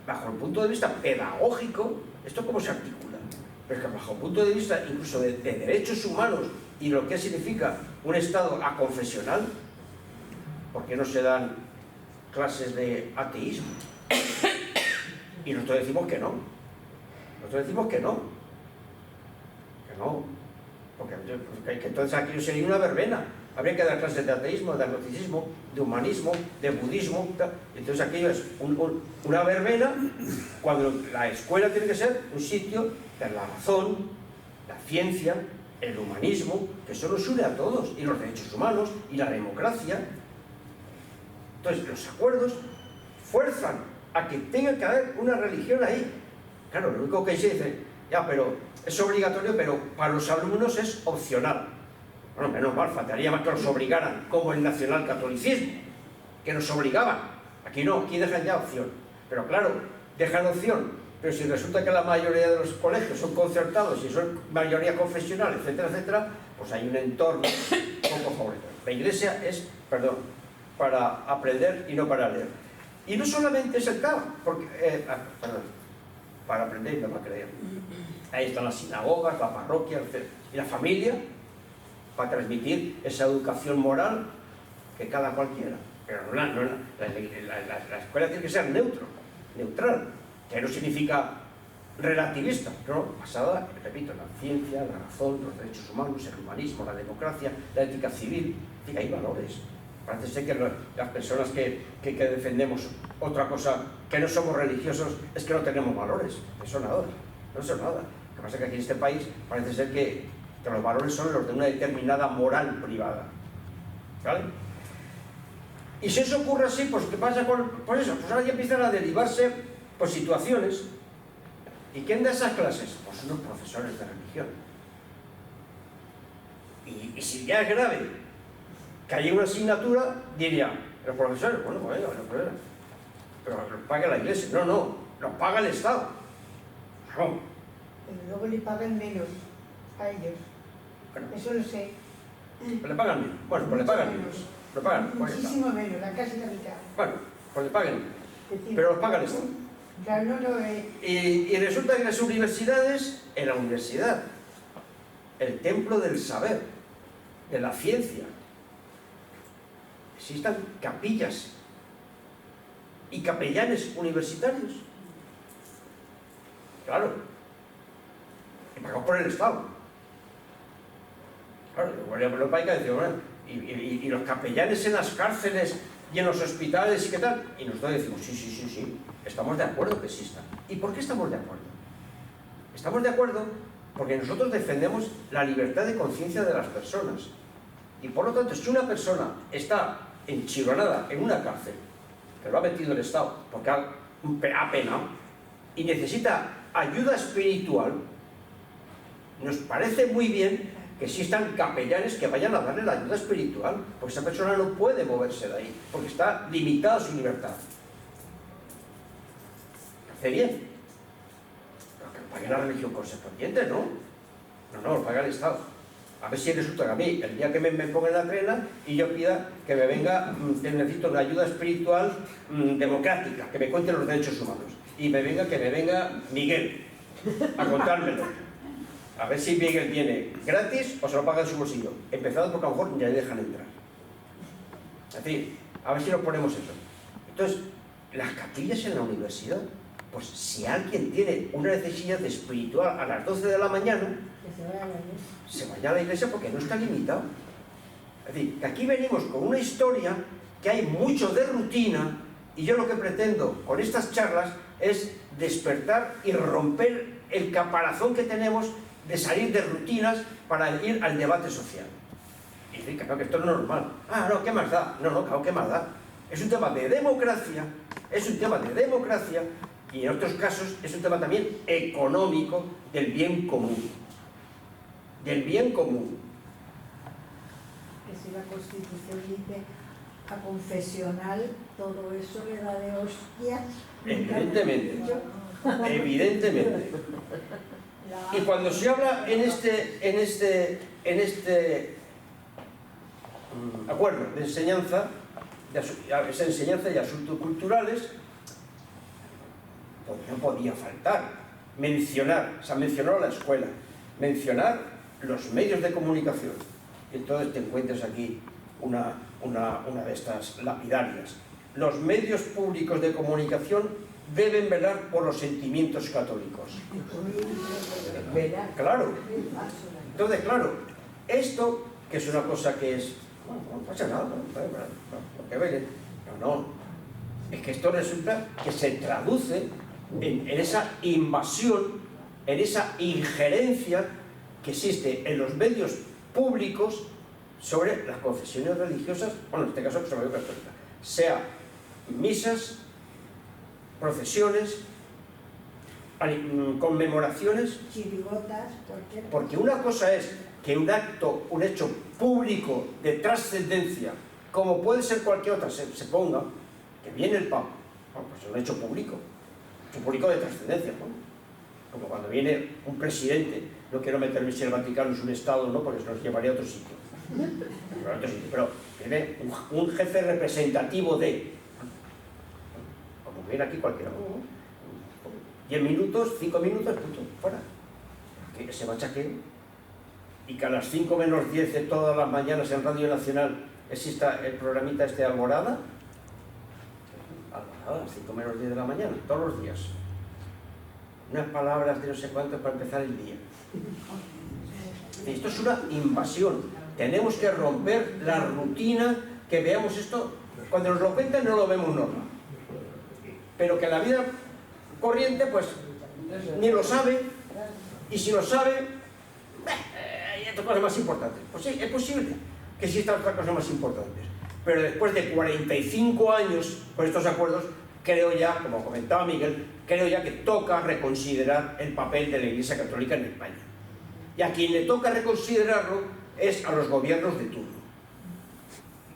bajo el punto de vista pedagógico, ¿esto cómo se articula? Pero es que bajo el punto de vista incluso de derechos humanos y lo que significa un Estado aconfesional, ¿por qué no se dan clases de ateísmo? Y nosotros decimos que no. Nosotros decimos que no. Que no. Porque entonces aquí sería una verbena. Habría que dar clases de ateísmo, de agnosticismo, de humanismo, de budismo. Entonces aquello es una verbena, cuando la escuela tiene que ser un sitio de la razón, la ciencia, el humanismo, que eso nos une a todos, y los derechos humanos, y la democracia. Entonces los acuerdos fuerzan a que tenga que haber una religión ahí. Claro, lo único que se dice, ya, pero es obligatorio, pero para los alumnos es opcional. Bueno, menos mal, faltaría más que nos obligaran, como el nacionalcatolicismo, que nos obligaban. Aquí no, aquí dejan ya opción. Pero claro, dejan opción, pero si resulta que la mayoría de los colegios son concertados y son mayoría confesional, etcétera, etcétera, pues hay un entorno poco favorable. La Iglesia es, perdón, para aprender y no para leer. Y no solamente es el CAB, porque, para aprender y no para creer. Ahí están las sinagogas, la parroquia, etc. Y la familia, para transmitir esa educación moral que cada cual quiera. Pero la escuela tiene que ser neutral, que no significa relativista, no, basada, repito, en la ciencia, la razón, los derechos humanos, el humanismo, la democracia, la ética civil. Es decir, hay valores. Parece ser que las personas que defendemos otra cosa, que no somos religiosos, es que no tenemos valores. Eso nada, no eso nada. Lo que pasa es que aquí en este país parece ser que los valores son los de una determinada moral privada. ¿Vale? Y si eso ocurre así, pues ¿qué pasa con...? Pues eso, pues ahora ya empiezan a derivarse pues, situaciones. ¿Y quién da esas clases? Pues unos profesores de religión. Y si ya es grave que haya una asignatura, diría, los profesores, bueno, pues venga, pero los paga la Iglesia. No, los paga el Estado. No. Pero luego le pagan menos a ellos. Bueno, eso lo sé. pues le pagan menos. Bueno, pues le pagan menos. Le pagan, pues muchísimo menos, la casi la mitad. Bueno, pues le pagan. Pero los paga el Estado. Claro, no, Y resulta que en las universidades, en la universidad, el templo del saber, de la ciencia, existan capillas y capellanes universitarios. Claro, y pagados por el Estado. Claro, la Guardia Europeica decía, bueno, y los capellanes en las cárceles y en los hospitales y qué tal. Y nosotros decimos, sí, estamos de acuerdo que existan. ¿Y por qué estamos de acuerdo? Estamos de acuerdo porque nosotros defendemos la libertad de conciencia de las personas. Y por lo tanto, si una persona está enchironada en una cárcel, que lo ha metido el Estado porque ha penado, y necesita ayuda espiritual, nos parece muy bien que existan capellanes que vayan a darle la ayuda espiritual, porque esa persona no puede moverse de ahí, porque está limitada su libertad. Hace bien, pero que lo pague la religión correspondiente, ¿no? No, lo paga el Estado. A ver si resulta que a mí, el día que me ponga en la trena y yo pida que me venga, que necesito una ayuda espiritual democrática, que me cuente los derechos humanos, y que me venga Miguel a contármelo. A ver si Miguel viene gratis o se lo paga en su bolsillo. Empezado porque a lo mejor ya le dejan entrar. Es decir, a ver si nos ponemos eso. Entonces, las capillas en la universidad, pues si alguien tiene una necesidad espiritual a las 12 de la mañana, se vaya a la iglesia porque no está limitado. Es decir, que aquí venimos con una historia que hay mucho de rutina, y yo lo que pretendo con estas charlas es despertar y romper el caparazón que tenemos de salir de rutinas para ir al debate social. Y decir que no, que esto es normal. No, ¿qué más da? No, claro, ¿qué más da? Es un tema de democracia, y en otros casos es un tema también económico del bien común. Que si la Constitución dice a confesional, todo eso le da de hostias. Evidentemente. Y cuando se habla en este acuerdo de enseñanza y asuntos culturales, pues no podía faltar mencionar, se ha mencionado la escuela, mencionar los medios de comunicación. Y entonces te encuentras aquí una de estas lapidarias. Los medios públicos de comunicación deben velar por los sentimientos católicos. Claro. Entonces, claro, esto, que es una cosa que es... Bueno, no pasa nada, no, que vele. No, es que esto resulta que se traduce en esa invasión, en esa injerencia que existe en los medios públicos sobre las confesiones religiosas, bueno, en este caso sobre la católica, sea misas, procesiones, conmemoraciones, chirigotas, porque una cosa es que un hecho público de trascendencia, como puede ser cualquier otra, se ponga, que viene el Papa, bueno, pues es un hecho público de trascendencia, ¿no? Como cuando viene un presidente, no quiero meterme si el Vaticano es un Estado, ¿no? Porque se nos llevaría a otro sitio. Pero viene un jefe representativo de, como viene aquí cualquiera, 10 minutos, 5 minutos, punto, fuera. Que ese machaqueo, y que a las 5 menos 10 de todas las mañanas en Radio Nacional exista el programita este de Alborada, a las 5 menos 10 de la mañana, todos los días. Unas palabras de no sé cuánto para empezar el día. Esto es una invasión. Tenemos que romper la rutina, que veamos esto. Cuando nos lo cuentan no lo vemos normal. Pero que la vida corriente, pues, ni lo sabe. Y si lo sabe, hay otras cosas más importantes. Pues sí, es posible que existan otras cosas más importantes. Pero después de 45 años con estos acuerdos, creo ya, como comentaba Miguel, creo ya que toca reconsiderar el papel de la Iglesia Católica en España. Y a quien le toca reconsiderarlo es a los gobiernos de turno.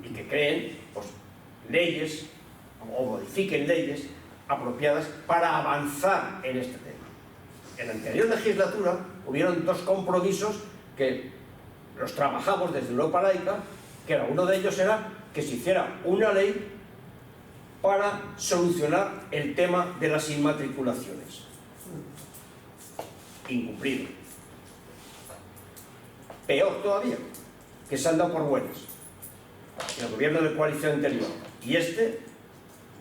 Y que creen, pues, leyes, o modifiquen leyes apropiadas para avanzar en este tema. En la anterior legislatura hubieron 2 compromisos que los trabajamos desde Europa Laica, que uno de ellos era que se hiciera una ley para solucionar el tema de las inmatriculaciones. Incumplido. Peor todavía, que se han dado por buenas. El gobierno de coalición anterior y este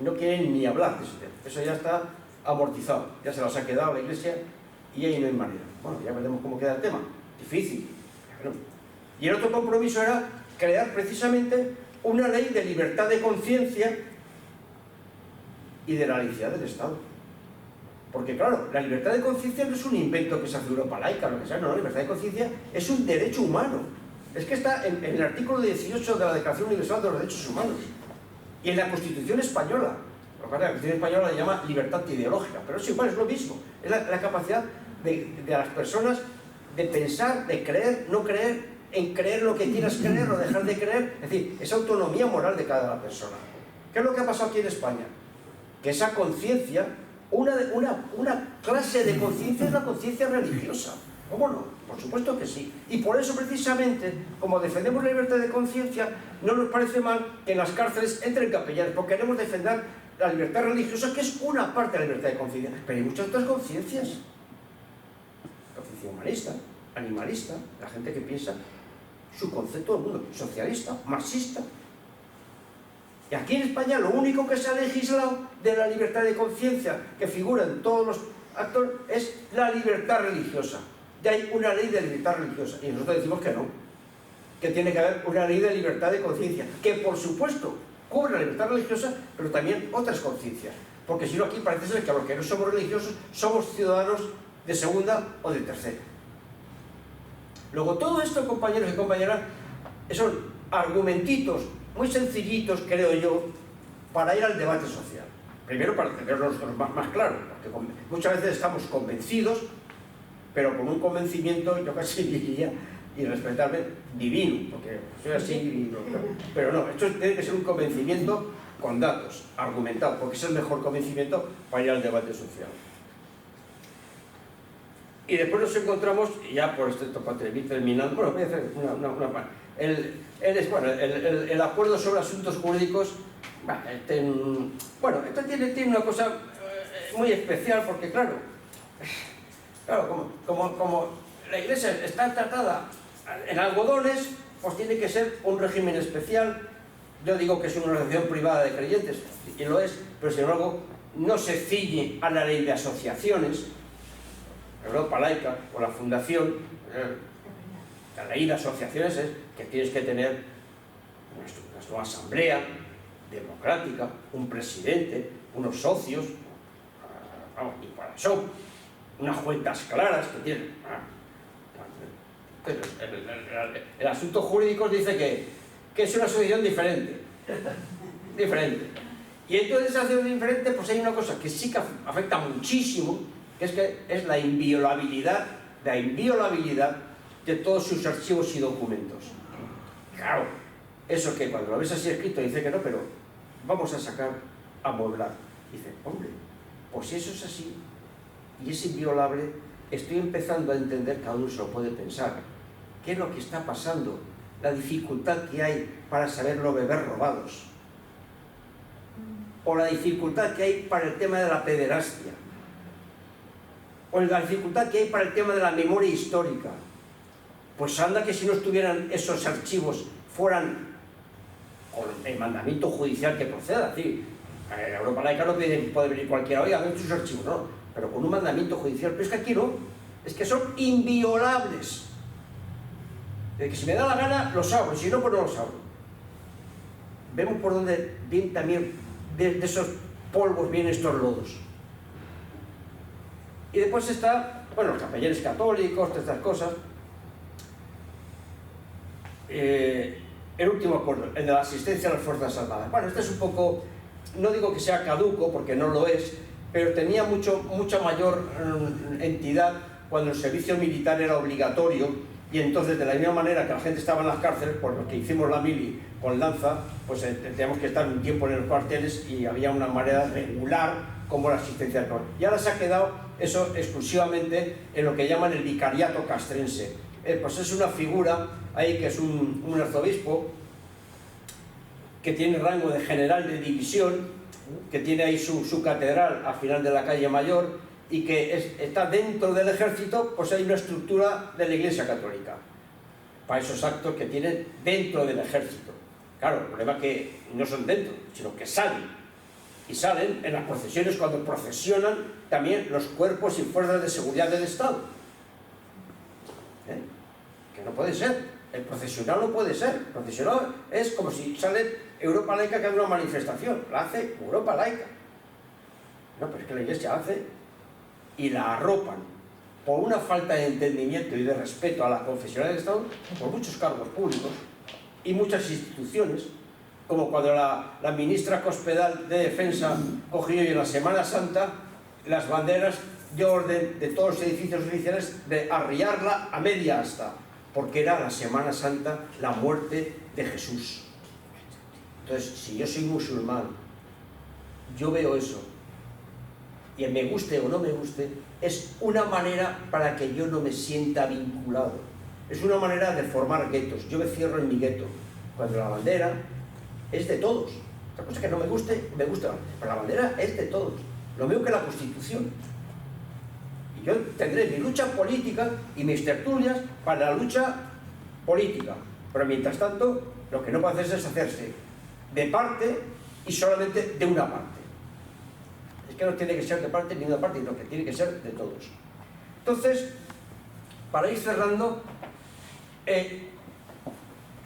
no quieren ni hablar de ese tema. Eso ya está amortizado, ya se las ha quedado la Iglesia y ahí no hay manera. Bueno, ya veremos cómo queda el tema. Difícil. Y el otro compromiso era crear precisamente una ley de libertad de conciencia y de la laicidad del Estado. Porque claro, la libertad de conciencia no es un invento que se hace Europa Laica, lo que sea, no, la libertad de conciencia es un derecho humano. Es que está en el artículo 18 de la Declaración Universal de los Derechos Humanos y en la Constitución Española. Lo que la Constitución Española le llama libertad ideológica, pero es igual, es lo mismo. Es la capacidad de las personas de pensar, de creer, no creer, en creer lo que quieras creer o dejar de creer. Es decir, esa autonomía moral de cada persona. ¿Qué es lo que ha pasado aquí en España? Que esa conciencia, una clase de conciencia es la conciencia religiosa. ¿Cómo no? Por supuesto que sí. Y por eso precisamente, como defendemos la libertad de conciencia, no nos parece mal que en las cárceles entren capellanes, porque queremos defender la libertad religiosa, que es una parte de la libertad de conciencia. Pero hay muchas otras conciencias. Conciencia humanista, animalista, la gente que piensa su concepto del mundo, socialista, marxista. Y aquí en España lo único que se ha legislado de la libertad de conciencia que figura en todos los actos es la libertad religiosa. Y hay una ley de libertad religiosa. Y nosotros decimos que no. Que tiene que haber una ley de libertad de conciencia. Que por supuesto cubre la libertad religiosa, pero también otras conciencias. Porque si no, aquí parece ser que los que no somos religiosos somos ciudadanos de segunda o de tercera. Luego todo esto, compañeros y compañeras, son argumentitos muy sencillitos, creo yo, para ir al debate social. Primero, para tenerlo nosotros más claro, porque muchas veces estamos convencidos, pero con un convencimiento, yo casi diría, y respetarme, divino, porque soy así, pero no, esto tiene que ser un convencimiento con datos, argumentado, porque es el mejor convencimiento para ir al debate social. Y después nos encontramos, y ya por esto para ir terminando, bueno, voy a hacer una parte. El acuerdo sobre asuntos jurídicos, bueno, esto tiene una cosa muy especial, porque claro, como la Iglesia está tratada en algodones, pues tiene que ser un régimen especial. Yo digo que es una organización privada de creyentes, y lo es, pero sin embargo no se ciñe a la ley de asociaciones. Europa Laica o la fundación, la ley de asociaciones es que tienes que tener una asamblea democrática, un presidente, unos socios, vamos, y para eso unas cuentas claras que tienen. El asunto jurídico dice que es una asociación diferente. Y entonces esa asociación diferente, pues hay una cosa que sí que afecta muchísimo, que es la inviolabilidad de todos sus archivos y documentos. Claro, eso que cuando lo ves así escrito dice que no, pero vamos a sacar, a amueblar. Dice, hombre, pues si eso es así y es inviolable, estoy empezando a entender, cada uno se lo puede pensar, qué es lo que está pasando, la dificultad que hay para saber los bebés robados, o la dificultad que hay para el tema de la pederastia, o la dificultad que hay para el tema de la memoria histórica. Pues anda que si no estuvieran esos archivos, fueran con el mandamiento judicial que proceda. Es decir, en Europa Laica no puede venir cualquiera, oiga, ven sus archivos, no, pero con un mandamiento judicial. Pero es que aquí no, es que son inviolables. De que si me da la gana, los abro, y si no, pues no los abro. Vemos por dónde vienen también, de esos polvos vienen estos lodos. Y después está, bueno, los capellanes católicos, todas estas cosas. El último acuerdo, el de la asistencia a las Fuerzas Armadas. Bueno, este es un poco, no digo que sea caduco, porque no lo es, pero tenía mucha mayor entidad cuando el servicio militar era obligatorio, y entonces de la misma manera que la gente estaba en las cárceles, por lo que hicimos la mili con lanza, pues teníamos que estar un tiempo en los cuarteles y había una manera regular como la asistencia al cuerpo. Y ahora se ha quedado eso exclusivamente en lo que llaman el vicariato castrense. Pues es una figura ahí que es un arzobispo que tiene rango de general de división, que tiene ahí su catedral al final de la calle Mayor, y que está dentro del ejército. Pues hay una estructura de la Iglesia Católica para esos actos que tienen dentro del ejército. Claro, el problema es que no son dentro, sino que salen, y salen en las procesiones, cuando procesionan también los cuerpos y fuerzas de seguridad del Estado. Que no puede ser, el procesional no puede ser. El procesional es como si sale Europa Laica, que hace una manifestación, la hace Europa Laica. No, pero es que la Iglesia hace y la arropan por una falta de entendimiento y de respeto a la confesional del Estado, por muchos cargos públicos y muchas instituciones, como cuando la ministra Cospedal de Defensa cogió y en la Semana Santa las banderas dio orden de todos los edificios oficiales de arriarla a media asta, porque era la Semana Santa, la muerte de Jesús. Entonces, si yo soy musulmán, yo veo eso, y me guste o no me guste, es una manera para que yo no me sienta vinculado. Es una manera de formar guetos. Yo me cierro en mi gueto, cuando la bandera es de todos. Otra cosa que no me guste, me gusta, pero la bandera es de todos. Lo mismo que la Constitución. Y yo tendré mi lucha política y mis tertulias para la lucha política. Pero mientras tanto, lo que no puede hacerse es hacerse de parte y solamente de una parte. Es que no tiene que ser de parte ni de una parte, sino que tiene que ser de todos. Entonces, para ir cerrando,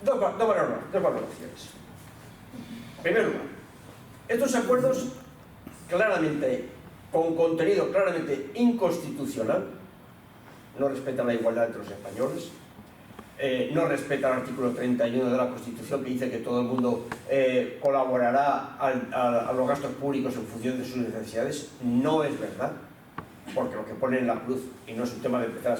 dos valoraciones. En primer lugar, estos acuerdos claramente, con contenido claramente inconstitucional, no respetan la igualdad entre los españoles, no respeta el artículo 31 de la Constitución, que dice que todo el mundo colaborará a los gastos públicos en función de sus necesidades. No es verdad, porque lo que pone en la cruz, y no es un tema de empezar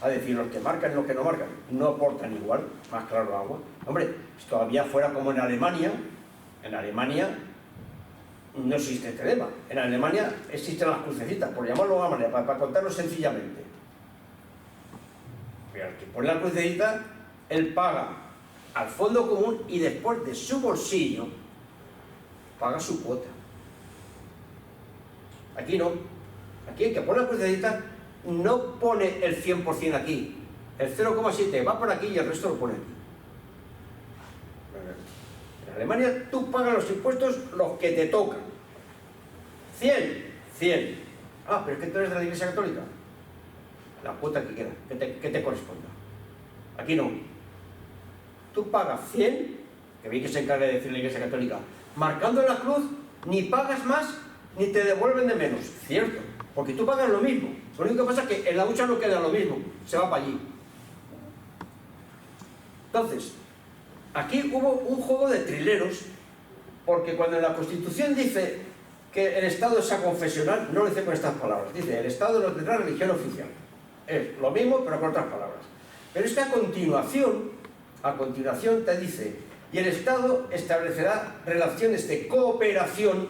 a decir los que marcan y los que no marcan, no aportan igual, más claro agua. Hombre, si todavía fuera como en Alemania no existe este tema. En Alemania existen las crucecitas, por llamarlo de una manera, para contarlo sencillamente. Pero el que pone la crucecita, él paga al fondo común y después de su bolsillo paga su cuota. Aquí no. Aquí el que pone la crucecita no pone el 100% aquí. El 0,7 va por aquí y el resto lo pone aquí. En Alemania tú pagas los impuestos los que te tocan. 100. Ah, pero es que tú eres de la Iglesia Católica. La cuota que quieras, que te corresponda. Aquí no. Tú pagas 100, que bien que se encargue de decir la Iglesia Católica, marcando en la cruz, ni pagas más, ni te devuelven de menos. Cierto, porque tú pagas lo mismo. Lo único que pasa es que en la ducha no queda lo mismo, se va para allí. Entonces, aquí hubo un juego de trileros, porque cuando en la Constitución dice que el Estado es aconfesional, no lo dice con estas palabras, dice el Estado no tendrá religión oficial. Es lo mismo, pero con otras palabras. Pero es que a continuación te dice, y el Estado establecerá relaciones de cooperación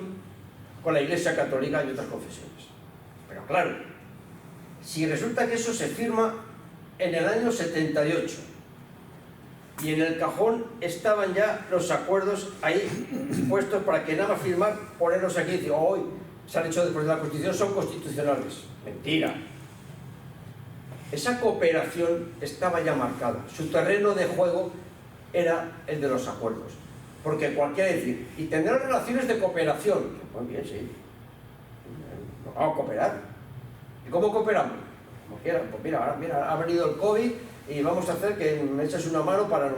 con la Iglesia Católica y otras confesiones. Pero claro, si resulta que eso se firma en el año 78, y en el cajón estaban ya los acuerdos ahí puestos para que nada más firmar, ponerlos aquí y decir, hoy se han hecho después de la Constitución, son constitucionales. Mentira. Esa cooperación estaba ya marcada. Su terreno de juego era el de los acuerdos. Porque cualquiera decir, y tendrán relaciones de cooperación. Pues bien, sí. Vamos a cooperar. ¿Y cómo cooperamos? Como quieran. Pues mira, ha venido el COVID y vamos a hacer que me eches una mano para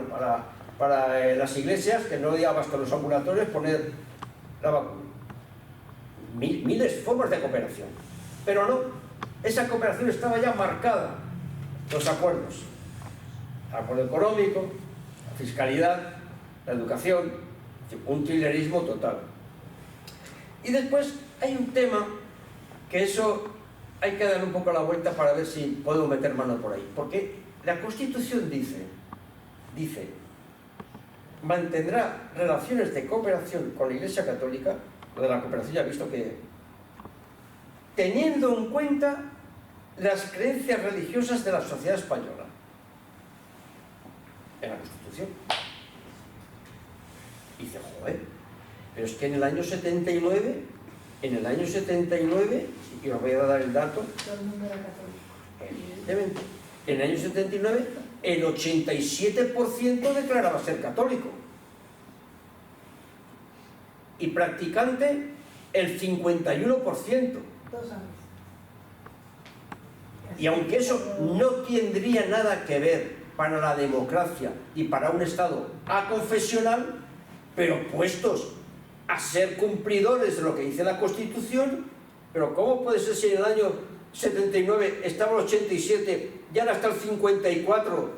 las iglesias, que no diga hasta los ambulatorios, poner la vacuna. Miles de formas de cooperación. Pero no, esa cooperación estaba ya marcada. Los acuerdos. El acuerdo económico, la fiscalidad, la educación, un trilerismo total. Y después hay un tema que eso hay que darle un poco la vuelta para ver si podemos meter mano por ahí. Porque la Constitución dice, mantendrá relaciones de cooperación con la Iglesia Católica, lo de la cooperación ya he visto que, teniendo en cuenta las creencias religiosas de la sociedad española. En la Constitución. Y dice, joder, pero es que en el año 79, y os voy a dar el dato, Todo el mundo era católico. evidentemente, en el año 79, el 87% declaraba ser católico. Y practicante, el 51%. 2 años. Y aunque eso no tendría nada que ver para la democracia y para un Estado aconfesional, pero puestos a ser cumplidores de lo que dice la Constitución, pero ¿cómo puede ser si en el año 79 estaba el 87 y ahora está el 54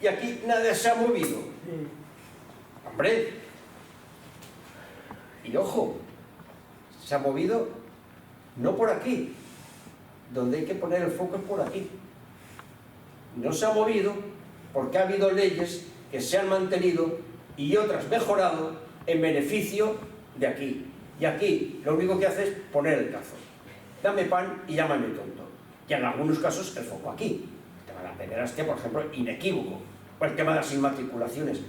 y aquí nada se ha movido? Hombre, y ojo, se ha movido no por aquí, donde hay que poner el foco es por aquí. No se ha movido porque ha habido leyes que se han mantenido y otras mejorado en beneficio de aquí. Y aquí lo único que hace es poner el cazo. Dame pan y llámame tonto. Y en algunos casos el foco aquí. El tema de la pederastia, por ejemplo, inequívoco. O el tema de las inmatriculaciones,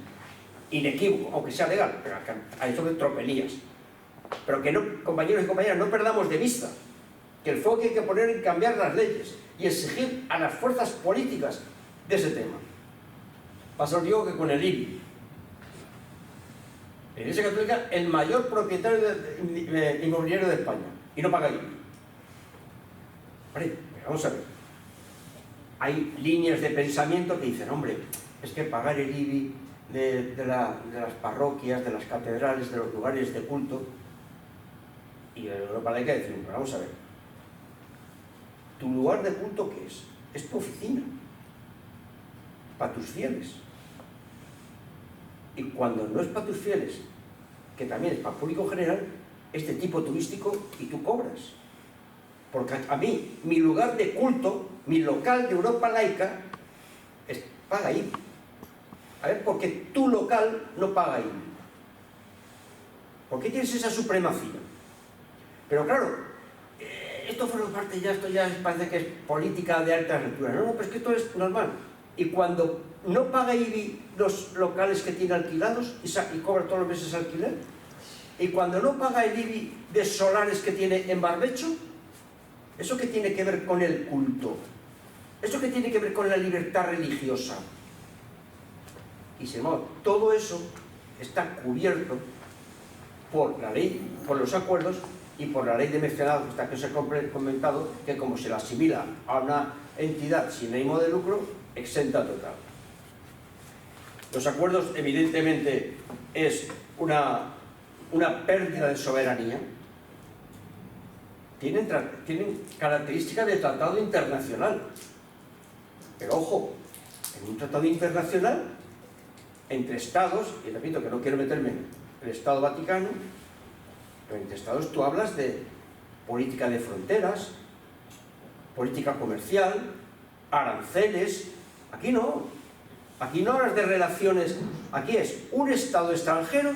inequívoco, aunque sea legal, pero hay sobre tropelías. Pero que no, compañeros y compañeras, no perdamos de vista que el foco hay que poner en cambiar las leyes y exigir a las fuerzas políticas de ese tema. Pasa, os digo que con el IBI, la Iglesia Católica, el mayor propietario inmobiliario de España, y no paga IBI. Vale, pero vamos a ver. Hay líneas de pensamiento que dicen, hombre, es que pagar el IBI de las parroquias, de las catedrales, de los lugares de culto, y en Europa laica decimos, pero vamos a ver, ¿tu lugar de culto qué es? Es tu oficina, para tus fieles. Y cuando no es para tus fieles, que también es para el público general, es de tipo turístico y tú cobras. Porque a mí, mi lugar de culto, mi local de Europa laica, paga IBI. A ver, ¿por qué tu local no paga IBI? ¿Por qué tienes esa supremacía? Pero claro, esto forma parte ya, esto ya parece que es política de alta altura. No, pero es que esto es normal. Y cuando no paga IBI los locales que tiene alquilados y cobra todos los meses alquiler, y cuando no paga el IBI de solares que tiene en barbecho, ¿eso qué tiene que ver con el culto? ¿Eso qué tiene que ver con la libertad religiosa? Y sin embargo, todo eso está cubierto por la ley, por los acuerdos y por la ley de mecenazgo, hasta que os he comentado que como se la asimila a una entidad sin ánimo de lucro, exenta total. Los acuerdos evidentemente es una pérdida de soberanía. Tienen características de tratado internacional. Pero ojo, en un tratado internacional entre estados, y repito que no quiero meterme en el Estado Vaticano, pero entre estados tú hablas de política de fronteras, política comercial, aranceles. Aquí no hablas de relaciones, aquí es un estado extranjero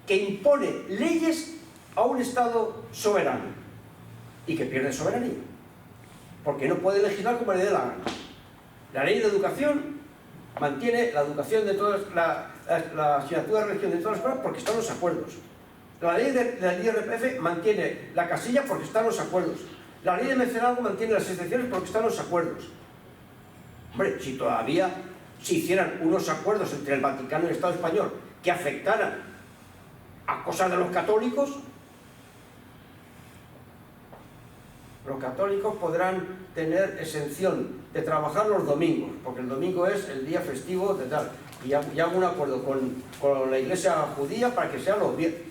que impone leyes a un estado soberano y que pierde soberanía, porque no puede legislar como le dé la gana. La ley de educación mantiene la educación de todas, la asignatura de religión de todas las cosas porque están los acuerdos. La ley del IRPF mantiene la casilla porque están los acuerdos. La ley de mecenazgo mantiene las excepciones porque están los acuerdos. Hombre, si todavía se hicieran unos acuerdos entre el Vaticano y el Estado español que afectaran a cosas de los católicos podrán tener exención de trabajar los domingos, porque el domingo es el día festivo de tal, y hago un acuerdo con la iglesia judía para que sean los viernes.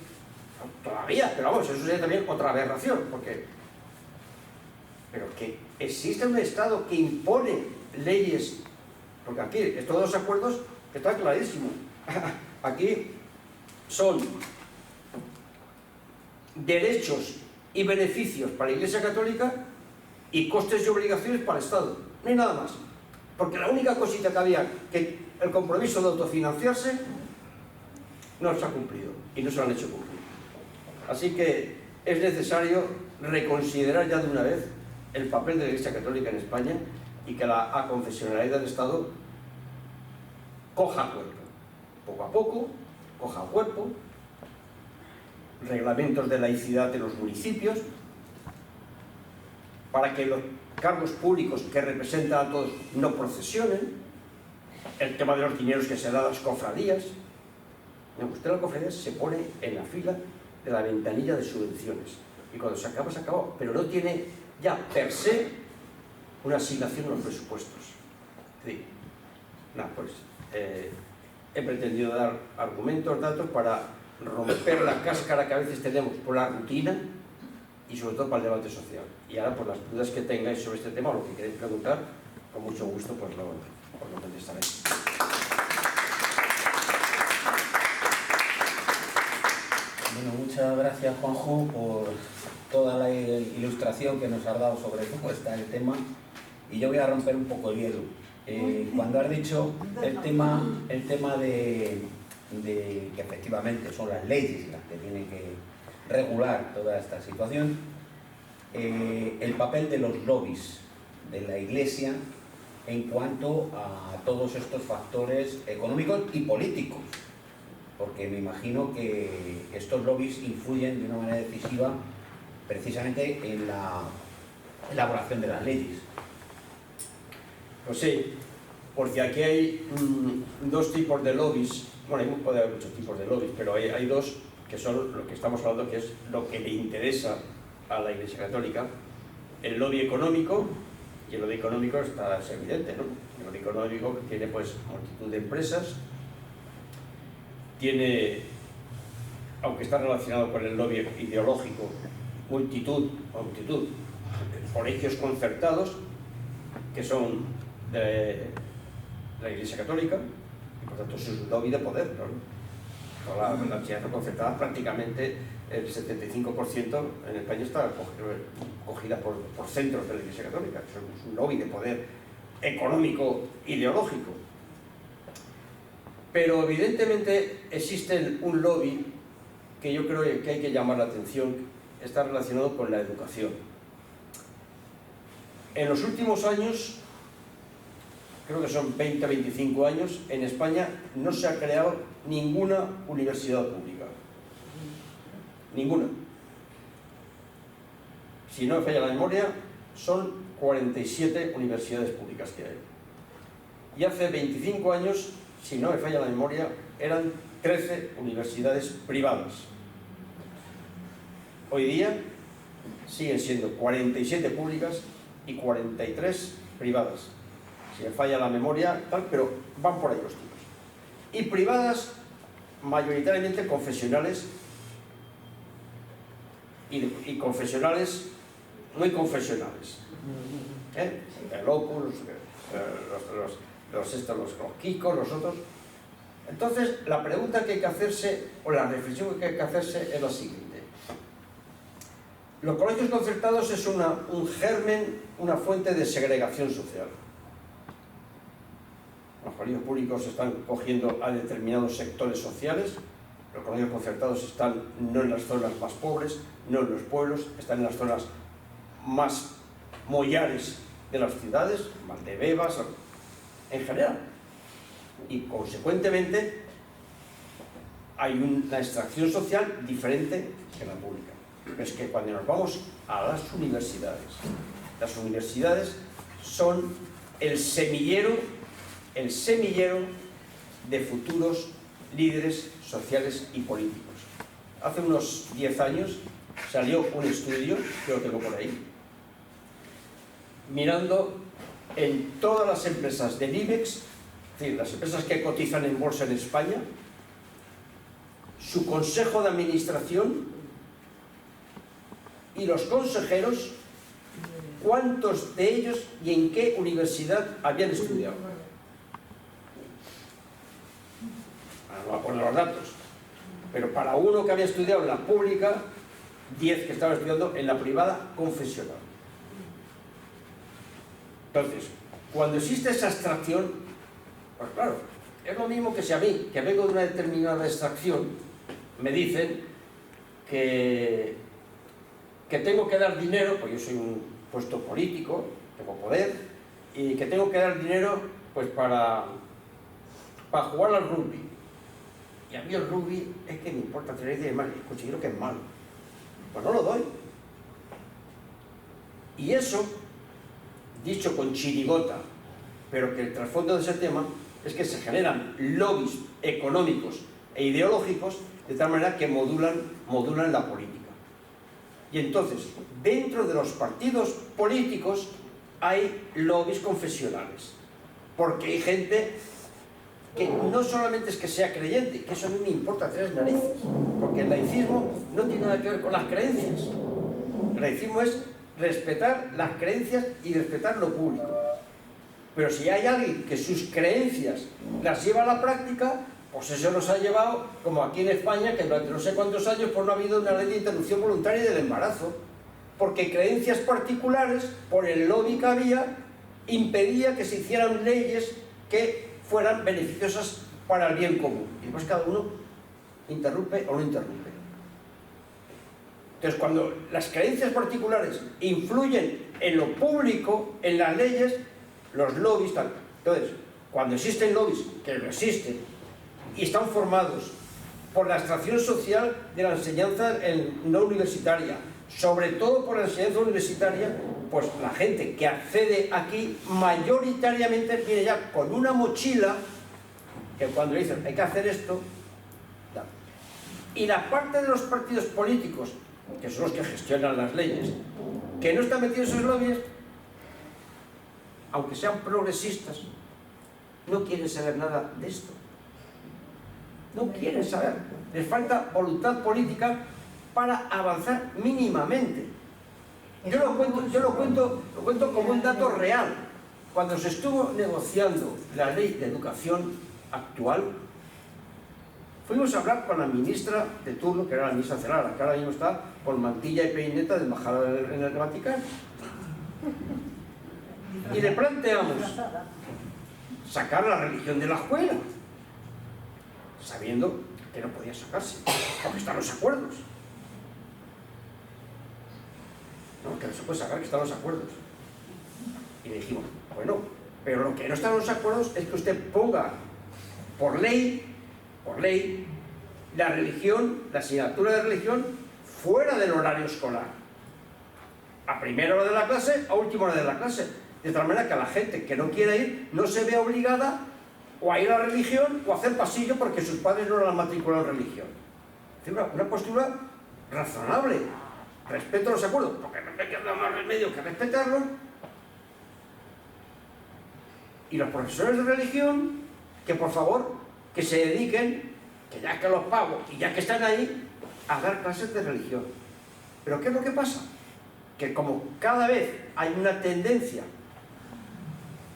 Todavía, pero vamos, eso sería también otra aberración, pero que existe un Estado que impone leyes, porque aquí estos dos acuerdos está clarísimo. Aquí son derechos y beneficios para la Iglesia Católica y costes y obligaciones para el Estado. No hay nada más. Porque la única cosita que había, que el compromiso de autofinanciarse, no se ha cumplido y no se lo han hecho cumplir. Así que es necesario reconsiderar ya de una vez el papel de la Iglesia Católica en España y que la aconfesionalidad del Estado coja cuerpo. Poco a poco, coja cuerpo. Reglamentos de laicidad en los municipios, para que los cargos públicos que representan a todos no procesionen, el tema de los dineros que se dan a las cofradías. Usted la cofradía se pone en la fila de la ventanilla de subvenciones y cuando se acaba, se acabó, pero no tiene ya per se una asignación en los presupuestos. Sí. Pues he pretendido dar argumentos, datos para romper la cáscara que a veces tenemos por la rutina y sobre todo para el debate social. Y ahora, por las dudas que tengáis sobre este tema o lo que queréis preguntar, con mucho gusto pues lo contestaré. Bueno, muchas gracias, Juanjo, por toda la ilustración que nos has dado sobre cómo está el tema, y yo voy a romper un poco el hielo. Cuando has dicho el tema de que efectivamente son las leyes las que tienen que regular toda esta situación, el papel de los lobbies de la Iglesia en cuanto a todos estos factores económicos y políticos, porque me imagino que estos lobbies influyen de una manera decisiva precisamente en la elaboración de las leyes. Pues sí, porque aquí hay dos tipos de lobbies. Bueno, puede haber muchos tipos de lobbies, pero hay dos que son lo que estamos hablando, que es lo que le interesa a la Iglesia Católica: el lobby económico, y el lobby económico es evidente, ¿no? El lobby económico tiene pues multitud de empresas, tiene, aunque está relacionado con el lobby ideológico, multitud de colegios concertados que son de la Iglesia Católica, y por tanto es un lobby de poder, ¿no? Toda la enseñanza concertada, prácticamente el 75% en España está cogida por centros de la Iglesia Católica. Es un lobby de poder económico, ideológico. Pero evidentemente existe un lobby que yo creo que hay que llamar la atención, está relacionado con la educación. En los últimos años, creo que son 20-25 años, en España no se ha creado ninguna universidad pública. Ninguna. Si no me falla la memoria, son 47 universidades públicas que hay. Y hace 25 años, si no me falla la memoria, eran 13 universidades privadas. Hoy día siguen siendo 47 públicas y 43 privadas. Si me falla la memoria, tal, pero van por ahí los tiros. Y privadas mayoritariamente confesionales y confesionales muy confesionales. El Opus, los Kikos, los otros. Entonces, la pregunta que hay que hacerse, o la reflexión que hay que hacerse es la siguiente. Los colegios concertados es un germen, una fuente de segregación social. Los colegios públicos están cogiendo a determinados sectores sociales, los colegios concertados están no en las zonas más pobres, no en los pueblos, están en las zonas más mollares de las ciudades, Valdebebas, en general. Y consecuentemente hay una extracción social diferente que la pública. Pero es que cuando nos vamos a las universidades son el semillero de futuros líderes sociales y políticos. Hace unos 10 años salió un estudio, que lo tengo por ahí, mirando en todas las empresas del IBEX, es decir, las empresas que cotizan en bolsa en España, su consejo de administración y los consejeros, cuántos de ellos y en qué universidad habían estudiado. Ahora no voy a poner los datos, pero para uno que había estudiado en la pública, 10 que estaban estudiando en la privada confesional. Entonces, cuando existe esa extracción, pues claro, es lo mismo que si a mí, que vengo de una determinada extracción, me dicen que tengo que dar dinero, pues yo soy un puesto político, tengo poder, y que tengo que dar dinero pues para jugar al rugby. Y a mí el rugby es que me importa tener idea de mal, y considero que es malo. Pues no lo doy. Y eso, dicho con chirigota, pero que el trasfondo de ese tema es que se generan lobbies económicos e ideológicos de tal manera que modulan la política. Y entonces, dentro de los partidos políticos hay lobbies confesionales, porque hay gente que no solamente es que sea creyente, que eso a mí me importa tres narices, porque el laicismo no tiene nada que ver con las creencias. El laicismo es respetar las creencias y respetar lo público. Pero si hay alguien que sus creencias las lleva a la práctica, pues eso nos ha llevado, como aquí en España, que durante no sé cuántos años pues no ha habido una ley de interrupción voluntaria del embarazo, porque creencias particulares, por el lobby que había, impedía que se hicieran leyes que fueran beneficiosas para el bien común. Y después cada uno interrumpe o no interrumpe. Entonces, cuando las creencias particulares influyen en lo público, en las leyes, los lobbies tal. Entonces, cuando existen lobbies, que no existen, y están formados por la extracción social de la enseñanza no universitaria, sobre todo por la enseñanza universitaria, pues la gente que accede aquí mayoritariamente viene ya con una mochila que cuando le dicen hay que hacer esto, da. Y la parte de los partidos políticos, que son los que gestionan las leyes, que no están metidos en esos lobbies, aunque sean progresistas, no quieren saber nada de esto. No quieren saber. Les falta voluntad política para avanzar mínimamente. Yo lo cuento como un dato real. Cuando se estuvo negociando la ley de educación actual, fuimos a hablar con la ministra de turno, que era la ministra Celara, que ahora mismo está por mantilla y peineta de embajada en el Vaticano. Y le planteamos sacar la religión de la escuela, sabiendo que no podía sacarse, porque están los acuerdos. No, que no se puede sacar, que están los acuerdos. Y le dijimos, bueno, pero lo que no están los acuerdos es que usted ponga por ley, la religión, la asignatura de religión, fuera del horario escolar. A primera hora de la clase, a última hora de la clase. De tal manera que a la gente que no quiera ir no se vea obligada o a ir a la religión o a hacer pasillo porque sus padres no la han matriculado en religión. Es decir, una postura razonable. Respeto los acuerdos, porque no me queda más remedio que respetarlos. Y los profesores de religión, que por favor, que se dediquen, que ya que los pago y ya que están ahí, a dar clases de religión. Pero ¿qué es lo que pasa? Que como cada vez hay una tendencia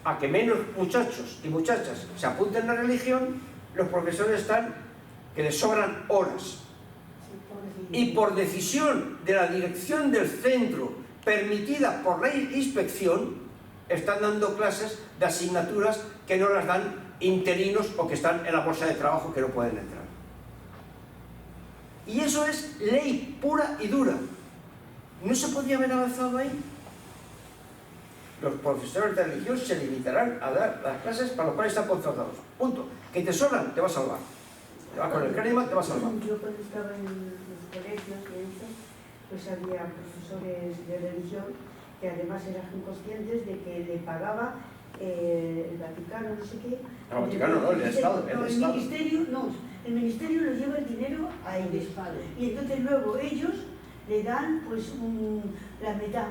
a que menos muchachos y muchachas se apunten a la religión, los profesores están que les sobran horas. Y por decisión de la dirección del centro, permitida por ley de inspección, están dando clases de asignaturas que no las dan interinos o que están en la bolsa de trabajo que no pueden entrar. Y eso es ley pura y dura. ¿No se podría haber avanzado ahí? Los profesores de religión se limitarán a dar las clases para los cuales están contratados. Punto. Que te sobran, te va a salvar. Te va con el crema, te va a salvar. Yo cuando estaba en los colegios y eso, pues había profesores de religión que además eran conscientes de que le pagaba el Vaticano, no sé qué. El Vaticano no, el Estado. El ministerio lo lleva el dinero a ellos. Y entonces luego ellos le dan pues la mitad.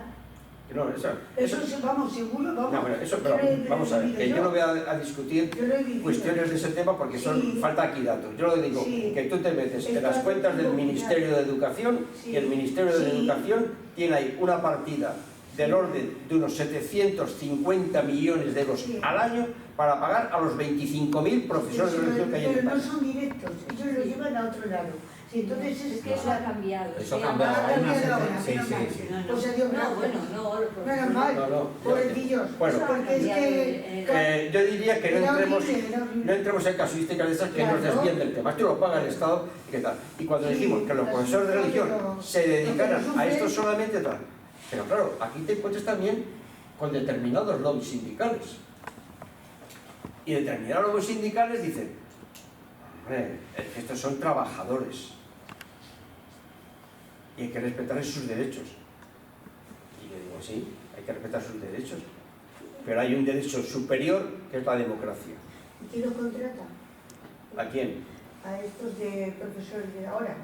No, eso vamos, seguro, vamos. No, bueno, eso, pero vamos a ver, que yo no voy a discutir cuestiones de ese tema porque falta aquí datos. Yo lo digo, que tú te metes en las cuentas del Ministerio de Educación y el Ministerio de Educación tiene ahí una partida del orden de unos 750 millones de euros al año para pagar a los 25.000 profesores de religión que hay en el país. Pero país. no son directos, ellos lo llevan a otro lado. Sí, entonces es que eso ha cambiado. Eso ha cambiado. Hay una sentencia. Sí. Pues adiós, menos mal, pobrecillos. Bueno, porque es que yo diría que no entremos en casuísticas de esas que nos desvíen del tema. Esto lo paga el Estado y qué tal. Y cuando dijimos que los profesores de religión se dedicaran a esto solamente tal. Pero claro, aquí te encuentras también con determinados lobbies sindicales. Y determinados lobbies sindicales dicen, hombre, es que estos son trabajadores. Y hay que respetar sus derechos. Y yo digo, sí, hay que respetar sus derechos. Pero hay un derecho superior que es la democracia. ¿Y quién los contrata? ¿A quién? A estos de profesores de ahora.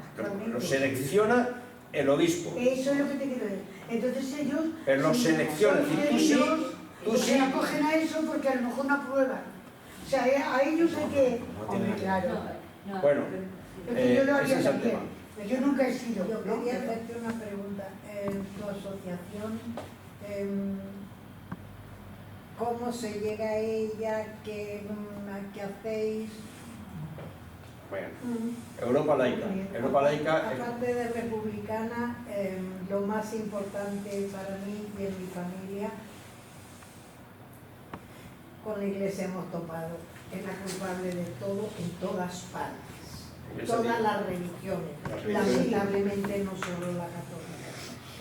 Los selecciona el obispo. Eso es lo que te quiero decir. Entonces ellos... Pero los selecciona, es decir, tú sí. Se acogen a eso porque a lo mejor no aprueban. O sea, a ellos hay que... Hombre, claro. Bueno, yo lo ese haría es el también. tema. Yo nunca he sido. Yo quería hacerte una pregunta. Tu asociación, ¿cómo se llega a ella? ¿Qué hacéis? Bueno, Europa Laica. Europa Laica es... Aparte de republicana, lo más importante para mí y en mi familia, con la Iglesia hemos topado. Es la culpable de todo en todas partes. Todas las religiones, lamentablemente no solo la católica.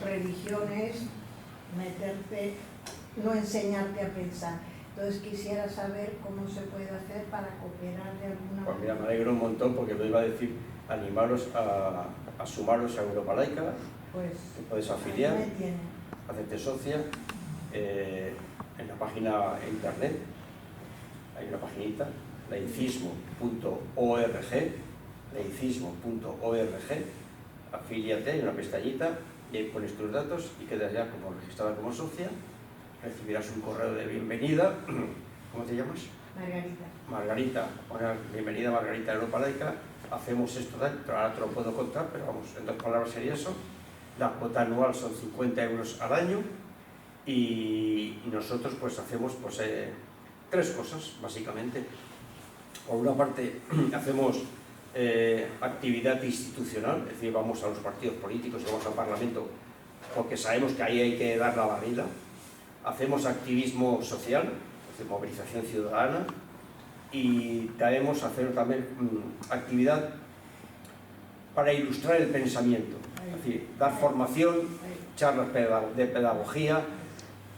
Religiones, meterte, no enseñarte a pensar. Entonces quisiera saber cómo se puede hacer para cooperar de alguna manera. Pues mira, me alegro un montón porque lo iba a decir, animaros a sumaros a Europa Laica, pues, te puedes afiliar, hacerte socia en la página internet, hay una paginita, laicismo.org, afíliate, hay una pestañita y ahí pones tus datos y quedas ya como registrada como socia, recibirás un correo de bienvenida. ¿Cómo te llamas? Margarita. Margarita, bueno, bienvenida Margarita a Europa Laica, hacemos esto, pero ahora te lo puedo contar, pero vamos, en 2 palabras sería eso. La cuota anual son 50 euros al año y nosotros pues hacemos pues 3 cosas básicamente. Por una parte hacemos actividad institucional, es decir, vamos a los partidos políticos, vamos al Parlamento porque sabemos que ahí hay que dar la barrida. Hacemos activismo social, es decir, movilización ciudadana, y debemos hacer también actividad para ilustrar el pensamiento, es decir, dar formación, charlas de pedagogía,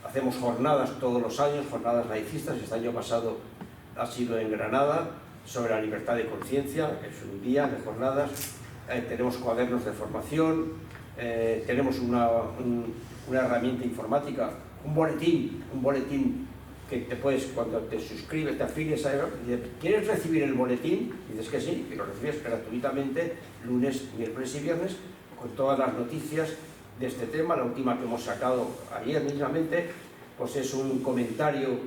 hacemos jornadas todos los años, jornadas laicistas. Este año pasado ha sido en Granada, sobre la libertad de conciencia, es un día de jornadas, tenemos cuadernos de formación, tenemos una herramienta informática, un boletín que te puedes, cuando te suscribes, te afilies a ello, ¿quieres recibir el boletín? Dices que sí, y lo recibes gratuitamente lunes, miércoles y viernes, con todas las noticias de este tema. La última que hemos sacado ayer mismamente, pues es un comentario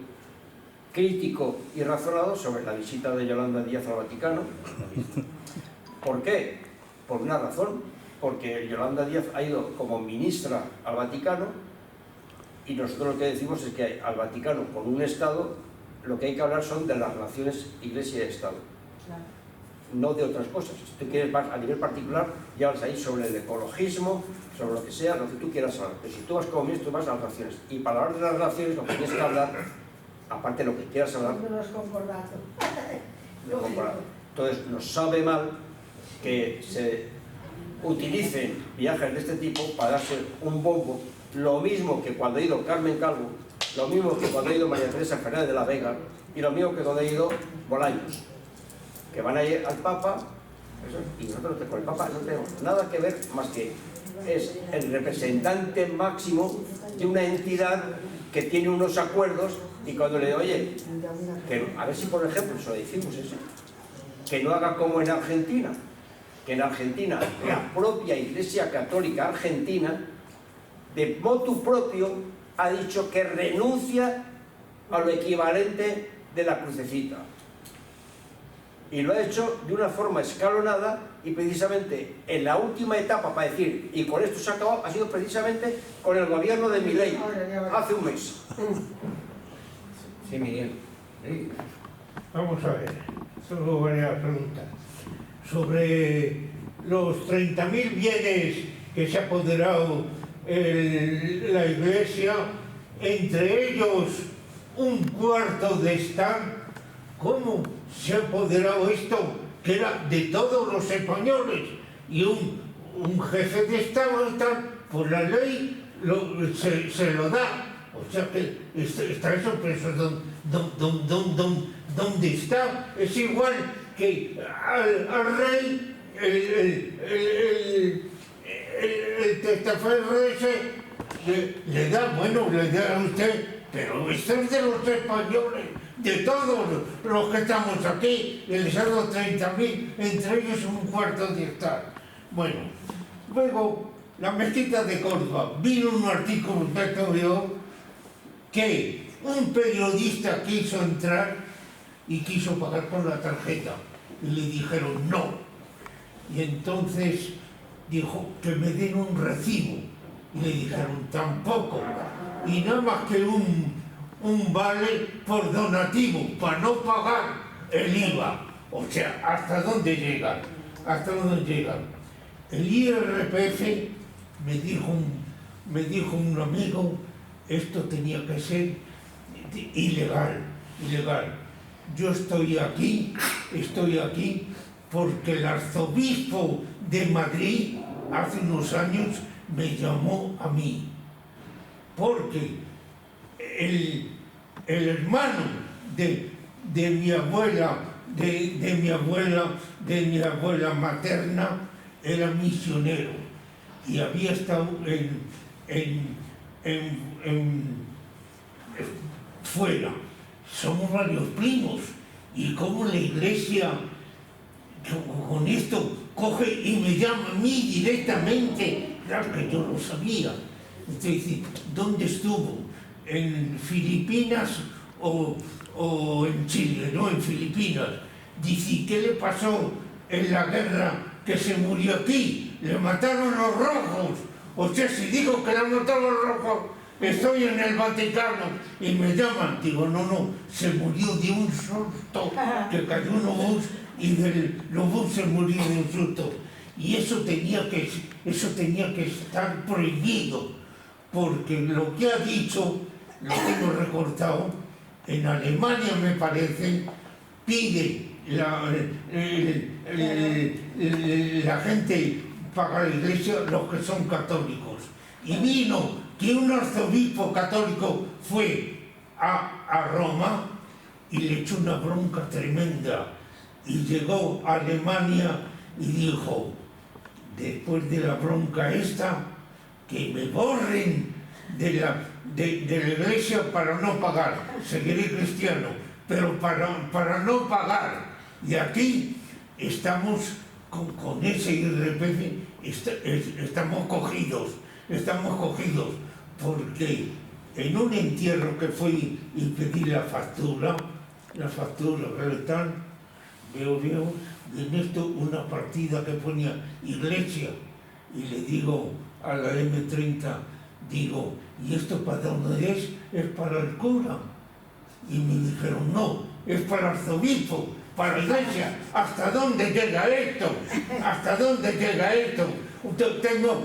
crítico y razonado sobre la visita de Yolanda Díaz al Vaticano. ¿Por qué? Por una razón, porque Yolanda Díaz ha ido como ministra al Vaticano, y nosotros lo que decimos es que al Vaticano, con un Estado, lo que hay que hablar son de las relaciones Iglesia y Estado, no de otras cosas. Si tú quieres a nivel particular, ya hablas ahí sobre el ecologismo, sobre lo que sea, lo que tú quieras hablar. Pero si tú vas como ministro, vas a las relaciones. Y para hablar de las relaciones, lo que tienes que hablar, aparte de lo que quieras hablar, de los concordatos. entonces nos sabe mal que se utilicen viajes de este tipo para darse un bombo. Lo mismo que cuando ha ido Carmen Calvo, lo mismo que cuando ha ido María Teresa Fernández de la Vega, y lo mismo que cuando ha ido Bolaños, que van a ir al Papa, y nosotros con el Papa no tenemos nada que ver, más que es el representante máximo de una entidad que tiene unos acuerdos, y cuando le digo, oye, que a ver si por ejemplo, eso lo decimos eso, que no haga como en Argentina, que en Argentina la propia Iglesia Católica Argentina, de motu propio, ha dicho que renuncia a lo equivalente de la crucecita. Y lo ha hecho de una forma escalonada, y precisamente en la última etapa para decir, y con esto se ha acabado, ha sido precisamente con el gobierno de Milei, hace un mes. Sí, Miguel. Sí. Vamos a ver, solo varias preguntas. Sobre los 30.000 bienes que se ha apoderado la Iglesia, entre ellos un cuarto de Estado, ¿cómo se ha apoderado esto? Que era de todos los españoles, y un jefe de Estado, por la ley, se lo da. O sea que está eso, pero eso, ¿dónde está? Es igual que al rey, el testaferro ese le da, bueno, le da a usted, pero esto es de los españoles, de todos los que estamos aquí, y les ha dado 30.000, entre ellos un cuarto de Estado. Bueno, luego, la mezquita de Córdoba, vino un artículo que un periodista quiso entrar y quiso pagar con la tarjeta, y le dijeron no, y entonces dijo que me den un recibo, y le dijeron tampoco, y nada más que un vale por donativo, para no pagar el IVA. O sea, ¿hasta dónde llegan? ¿Hasta dónde llegan? El IRPF, me dijo un amigo, esto tenía que ser ilegal. Yo estoy aquí porque el arzobispo de Madrid hace unos años me llamó a mí, porque el hermano de mi abuela, de mi abuela materna, era misionero y había estado fuera. Somos varios primos, y como la Iglesia con esto coge y me llama a mí directamente, claro que yo lo sabía. Entonces, ¿dónde estuvo? ¿En Filipinas o en Chile? No, en Filipinas. Dice, ¿qué le pasó en la guerra que se murió aquí? Le mataron los rojos. O sea, si digo que le han matado los rojos, estoy en el Vaticano y me llaman. Digo, no, se murió de un susto, que cayó un obús y del obús se murió de un susto. Y eso tenía que estar prohibido, porque lo que ha dicho, lo tengo recortado, en Alemania me parece, pide la gente para la Iglesia, los que son católicos. Y vino que un arzobispo católico fue a Roma y le echó una bronca tremenda, y llegó a Alemania y dijo, después de la bronca esta, que me borren de de la iglesia para no pagar. Seguiré cristiano, pero para no pagar. Y aquí estamos con ese IRPF, estamos cogidos, porque en un entierro que fui y pedí la factura tal, veo en esto una partida que ponía iglesia, y le digo a la M30, digo, ¿y esto para dónde es? Es para el cura. Y me dijeron, no, es para el arzobispo, para la iglesia. ¿Hasta dónde llega esto? ¿Hasta dónde llega esto? Tengo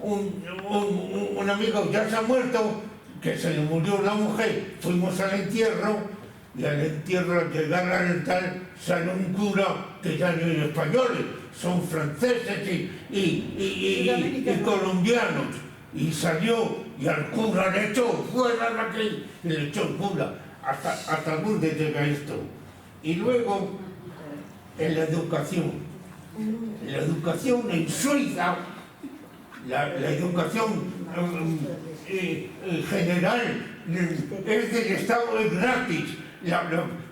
un amigo, ya se ha muerto, que se le murió la mujer, fuimos al entierro, y al entierro, al llegar al altar, sale un cura que ya no es españoles, son franceses y colombianos. Y salió, y al cura le echó, fuera de aquí, y le echó el cura. ¿Hasta dónde llega esto? Y luego, en la educación en Suiza, la educación general es del Estado, es gratis,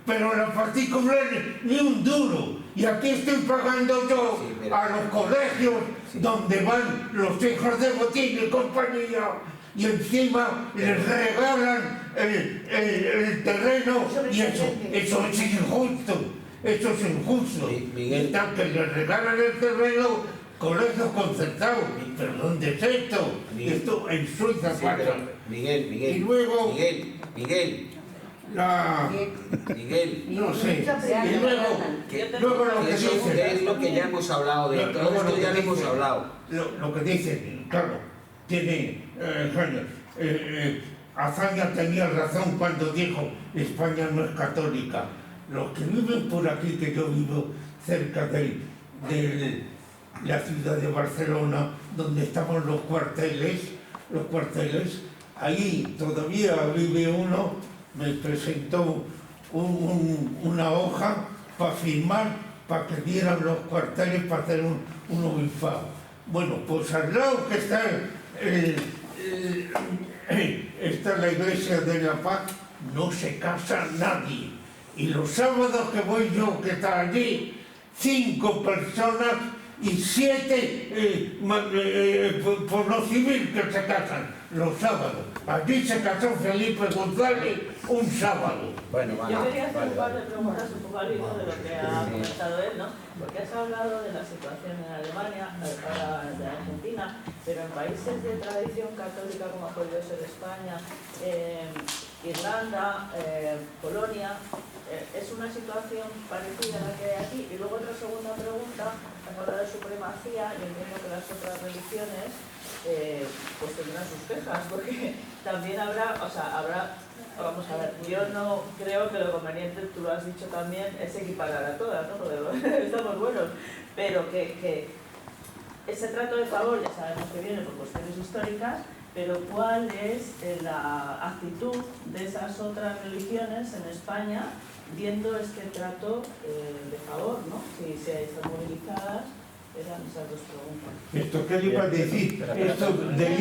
pero la particular ni un duro. Y aquí estoy pagando yo a los colegios donde van los hijos de Botín y compañía, y encima les regalan el terreno, y eso es injusto. Eso es injusto. Miguel. Están que les regalan el terreno, colegios concertados. ¿Pero dónde es esto? Miguel. Esto en Suiza Sí, pasa. pero, Miguel. Y luego, Miguel. no sé. Y luego lo que Eso dicen. es lo que ya hemos hablado de todo esto, ya lo hemos hablado. Lo que dicen, claro, tiene Azaña tenía razón cuando dijo España no es católica. Los que viven por aquí, que yo vivo cerca de la ciudad de Barcelona, donde estaban los cuarteles, ahí todavía vive uno, me presentó una hoja para firmar, para que dieran los cuarteles para hacer un obispado. Bueno, pues al lado que está la iglesia de la Paz, no se casa nadie. Y los sábados que voy yo, que está allí, 5 personas y 7 por lo civil que se casan los sábados. Allí se casó Felipe González un sábado. Bueno, vale, Yo quería hacer un par de vale. preguntas un poco al hilo de lo que ha comentado él, ¿no? Porque has hablado de la situación en Alemania, de Argentina, pero en países de tradición católica como ha podido ser España, Irlanda, Polonia, ¿es una situación parecida a la que hay aquí? Y luego otra segunda pregunta, has hablado de supremacía, y entiendo que las otras religiones pues tendrán sus quejas, porque también habrá, vamos a ver, yo no creo que lo conveniente, tú lo has dicho también, es equiparar a todas, ¿no? Porque estamos buenos, pero que ese trato de favor ya sabemos que viene por cuestiones históricas, pero ¿cuál es la actitud de esas otras religiones en España viendo este trato de favor, ¿no? Si se están movilizadas, eran esas dos preguntas. ¿Esto qué le iba a decir? Esto del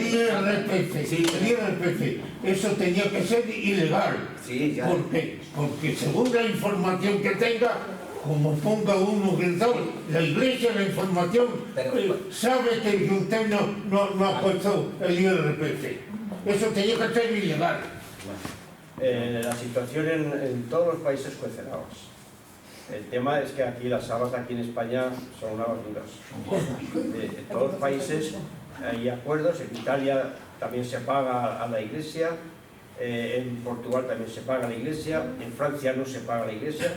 IRPF, eso tenía que ser ilegal. Sí, ya. Porque según la información que tenga, como ponga uno gritado, la iglesia, la información, sabe que usted no ha puesto el IRPF. Eso tenía que ser ilegal. La situación en todos los países coecenados. El tema es que aquí las habas aquí en España son unas basuras. En todos los países hay acuerdos, en Italia también se paga a la iglesia, en Portugal también se paga a la iglesia, en Francia no se paga a la iglesia,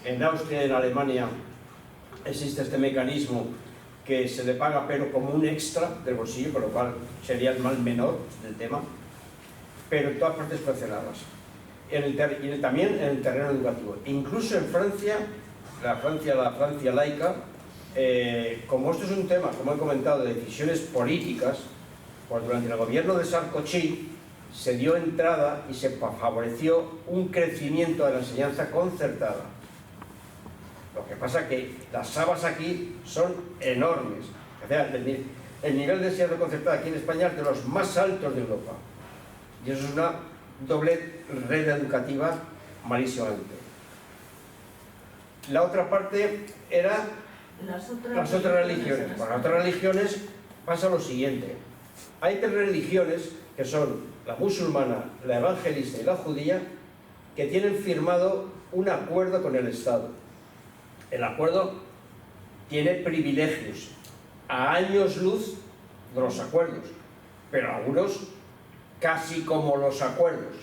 en Austria y en Alemania existe este mecanismo que se le paga pero como un extra del bolsillo, por lo cual sería el mal menor del tema, pero en todas partes coecenadas. También en el terreno educativo. Incluso en Francia, la Francia laica, como esto es un tema, como he comentado, de decisiones políticas, pues durante el gobierno de Sarkozy se dio entrada y se favoreció un crecimiento de la enseñanza concertada. Lo que pasa es que las habas aquí son enormes O sea, el nivel de enseñanza concertada aquí en España es de los más altos de Europa. Y eso es una doble red educativa malísimamente. La otra parte era las otras religiones. Con las otras religiones pasa lo siguiente. Hay 3 religiones, que son la musulmana, la evangelista y la judía, que tienen firmado un acuerdo con el Estado. El acuerdo tiene privilegios a años luz de los acuerdos, pero algunos casi como los acuerdos.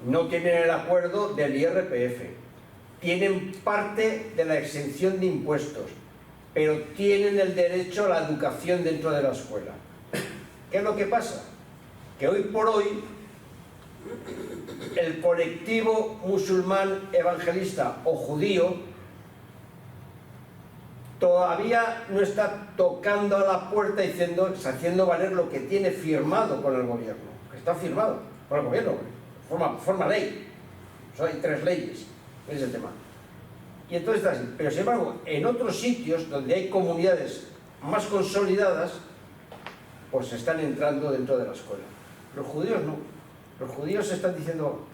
No tienen el acuerdo del IRPF, tienen parte de la exención de impuestos, pero tienen el derecho a la educación dentro de la escuela. ¿Qué es lo que pasa? Que hoy por hoy el colectivo musulmán, evangelista o judío todavía no está tocando a la puerta diciendo, haciendo valer lo que tiene firmado con el gobierno. Está firmado por el gobierno, forma ley. Hay 3 leyes, ese es el tema. Y entonces está así. Pero sin embargo, en otros sitios donde hay comunidades más consolidadas, pues están entrando dentro de la escuela. Los judíos no. Los judíos están diciendo,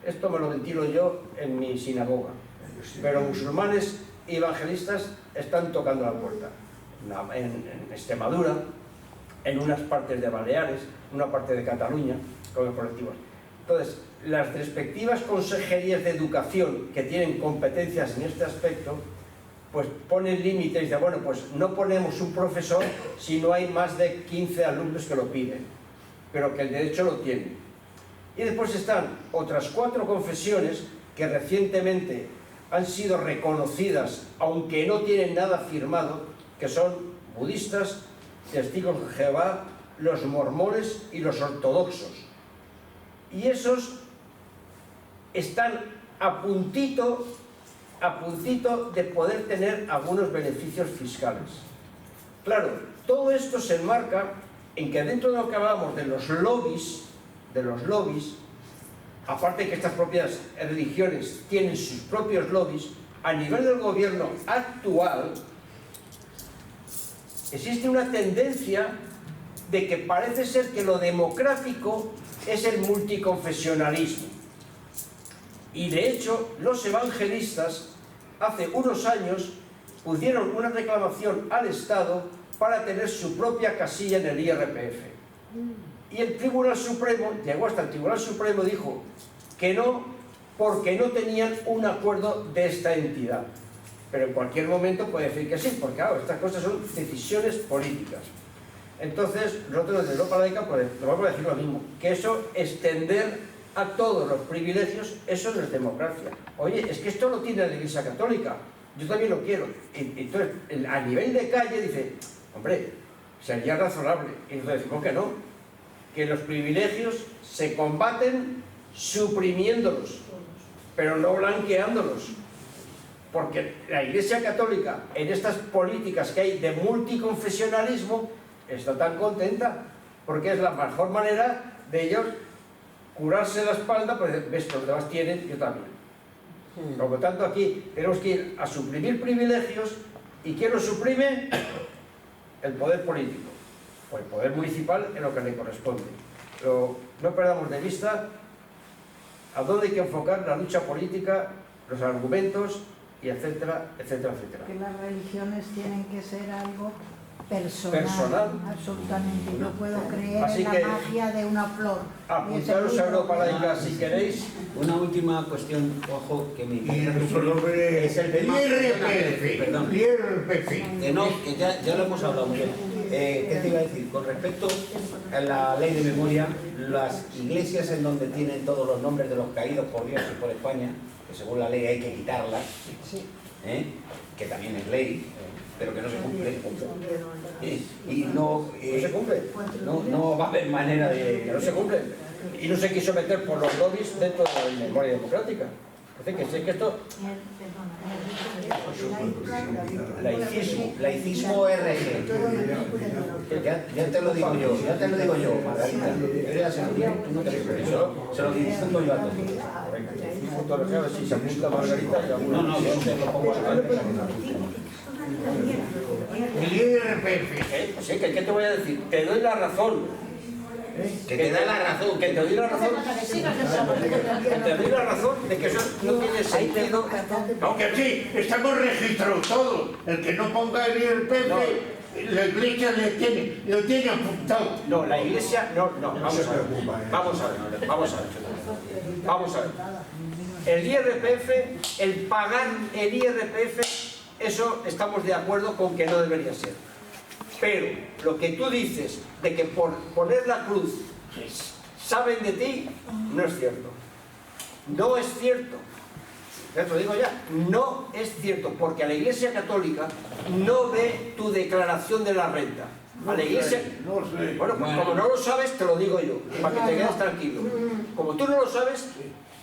esto me lo ventilo yo en mi sinagoga. Pero musulmanes y evangelistas están tocando la puerta. En Extremadura, en unas partes de Baleares, en una parte de Cataluña, con los colectivos. Entonces, las respectivas consejerías de educación que tienen competencias en este aspecto, pues ponen límites y dicen, bueno, pues no ponemos un profesor si no hay más de 15 alumnos que lo piden, pero que el derecho lo tienen. Y después están otras 4 confesiones que recientemente han sido reconocidas, aunque no tienen nada firmado, que son budistas, testigos de Jehová, los mormones y los ortodoxos. Y esos están a puntito de poder tener algunos beneficios fiscales. Claro, todo esto se enmarca en que dentro de lo que hablábamos de los lobbies, aparte que estas propias religiones tienen sus propios lobbies, a nivel del gobierno actual existe una tendencia de que parece ser que lo democrático es el multiconfesionalismo. Y de hecho, los evangelistas hace unos años pusieron una reclamación al Estado para tener su propia casilla en el IRPF. Y el Tribunal Supremo, llegó hasta el Tribunal Supremo, dijo que no, porque no tenían un acuerdo de esta entidad. Pero en cualquier momento puede decir que sí, porque claro, estas cosas son decisiones políticas. Entonces, nosotros desde Europa Laica pues, vamos a decir lo mismo, que eso, extender a todos los privilegios, eso no es democracia. Oye, es que esto lo tiene la Iglesia Católica, yo también lo quiero. Entonces, a nivel de calle dice, hombre, sería razonable. Y nosotros decimos que no, que los privilegios se combaten suprimiéndolos, pero no blanqueándolos. Porque la Iglesia Católica, en estas políticas que hay de multiconfesionalismo, está tan contenta, porque es la mejor manera de ellos curarse la espalda, pues ves que los demás tienen, yo también. Por lo tanto, aquí tenemos que ir a suprimir privilegios. ¿Y quién los suprime? El poder político, o el poder municipal, en lo que le corresponde. Pero no perdamos de vista a dónde hay que enfocar la lucha política, los argumentos, y etcétera, etcétera, etcétera. Que las religiones tienen que ser algo personal. Absolutamente. No puedo creer así en la magia de una flor. Apuntaros a Europa Laica si queréis. Una última cuestión, ojo, que me es el tema IRPF. Perdón. Que no, que ya lo hemos hablado muy bien. ¿Qué te iba a decir? Con respecto a la ley de memoria, las iglesias en donde tienen todos los nombres de los caídos por Dios y por España, que según la ley hay que quitarlas, que también es ley, pero que no se cumple. Y no se cumple. No va a haber manera de... Que no se cumple. Y no se quiso meter por los lobbies dentro de la memoria democrática. Así que sé que esto... Laicismo RG. Ya te lo digo yo, Margarita. Ya se lo digo, tú no te lo se lo discuto yo a todos. Si se apunta Margarita, no, yo se lo pongo a la El IRPF. Sí, ¿qué te voy a decir? Te doy la razón. Que te da la razón, Que te doy la razón. Que te doy la razón de que eso no tiene sentido. Aunque sí, estamos registrados todos. El que no ponga el IRPF, la iglesia lo tiene apuntado. No, la iglesia, no, vamos a ver. Vamos a ver. El IRPF, el pagar el IRPF, eso estamos de acuerdo con que no debería ser. Pero lo que tú dices de que por poner la cruz saben de ti, no es cierto. No es cierto. Ya te lo digo ya, no es cierto, porque a la Iglesia Católica no ve tu declaración de la renta. A la Iglesia... No sé. Bueno, pues como no lo sabes, te lo digo yo, para que te quedes tranquilo. Como tú no lo sabes,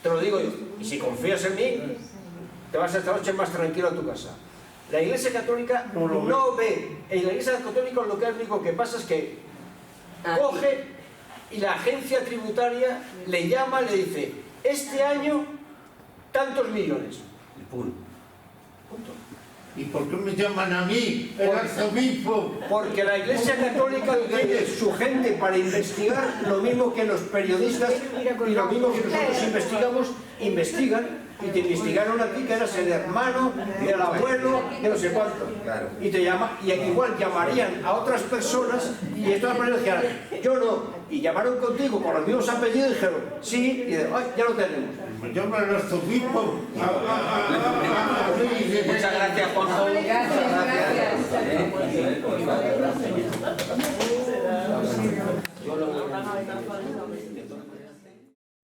te lo digo yo. Y si confías en mí, te vas esta noche más tranquilo a tu casa. La Iglesia Católica no ve. En la Iglesia Católica lo único que pasa es que coge y la agencia tributaria le llama, le dice, este año tantos millones. Y punto. ¿Y por qué me llaman a mí, el arzobispo? Porque la Iglesia Católica tiene su gente para investigar lo mismo que los periodistas y lo mismo que nosotros investigamos, investigan. Y te investigaron a ti que eras el hermano del abuelo de no sé cuánto. Claro. Y te llama, y igual llamarían a otras personas y estas personas dijeron, yo no. Y llamaron contigo con los mismos apellidos y dijeron, sí, y dijeron, ay, ya lo tenemos. Me llaman el arzobispo. Muchas gracias, Juanjo. Gracias.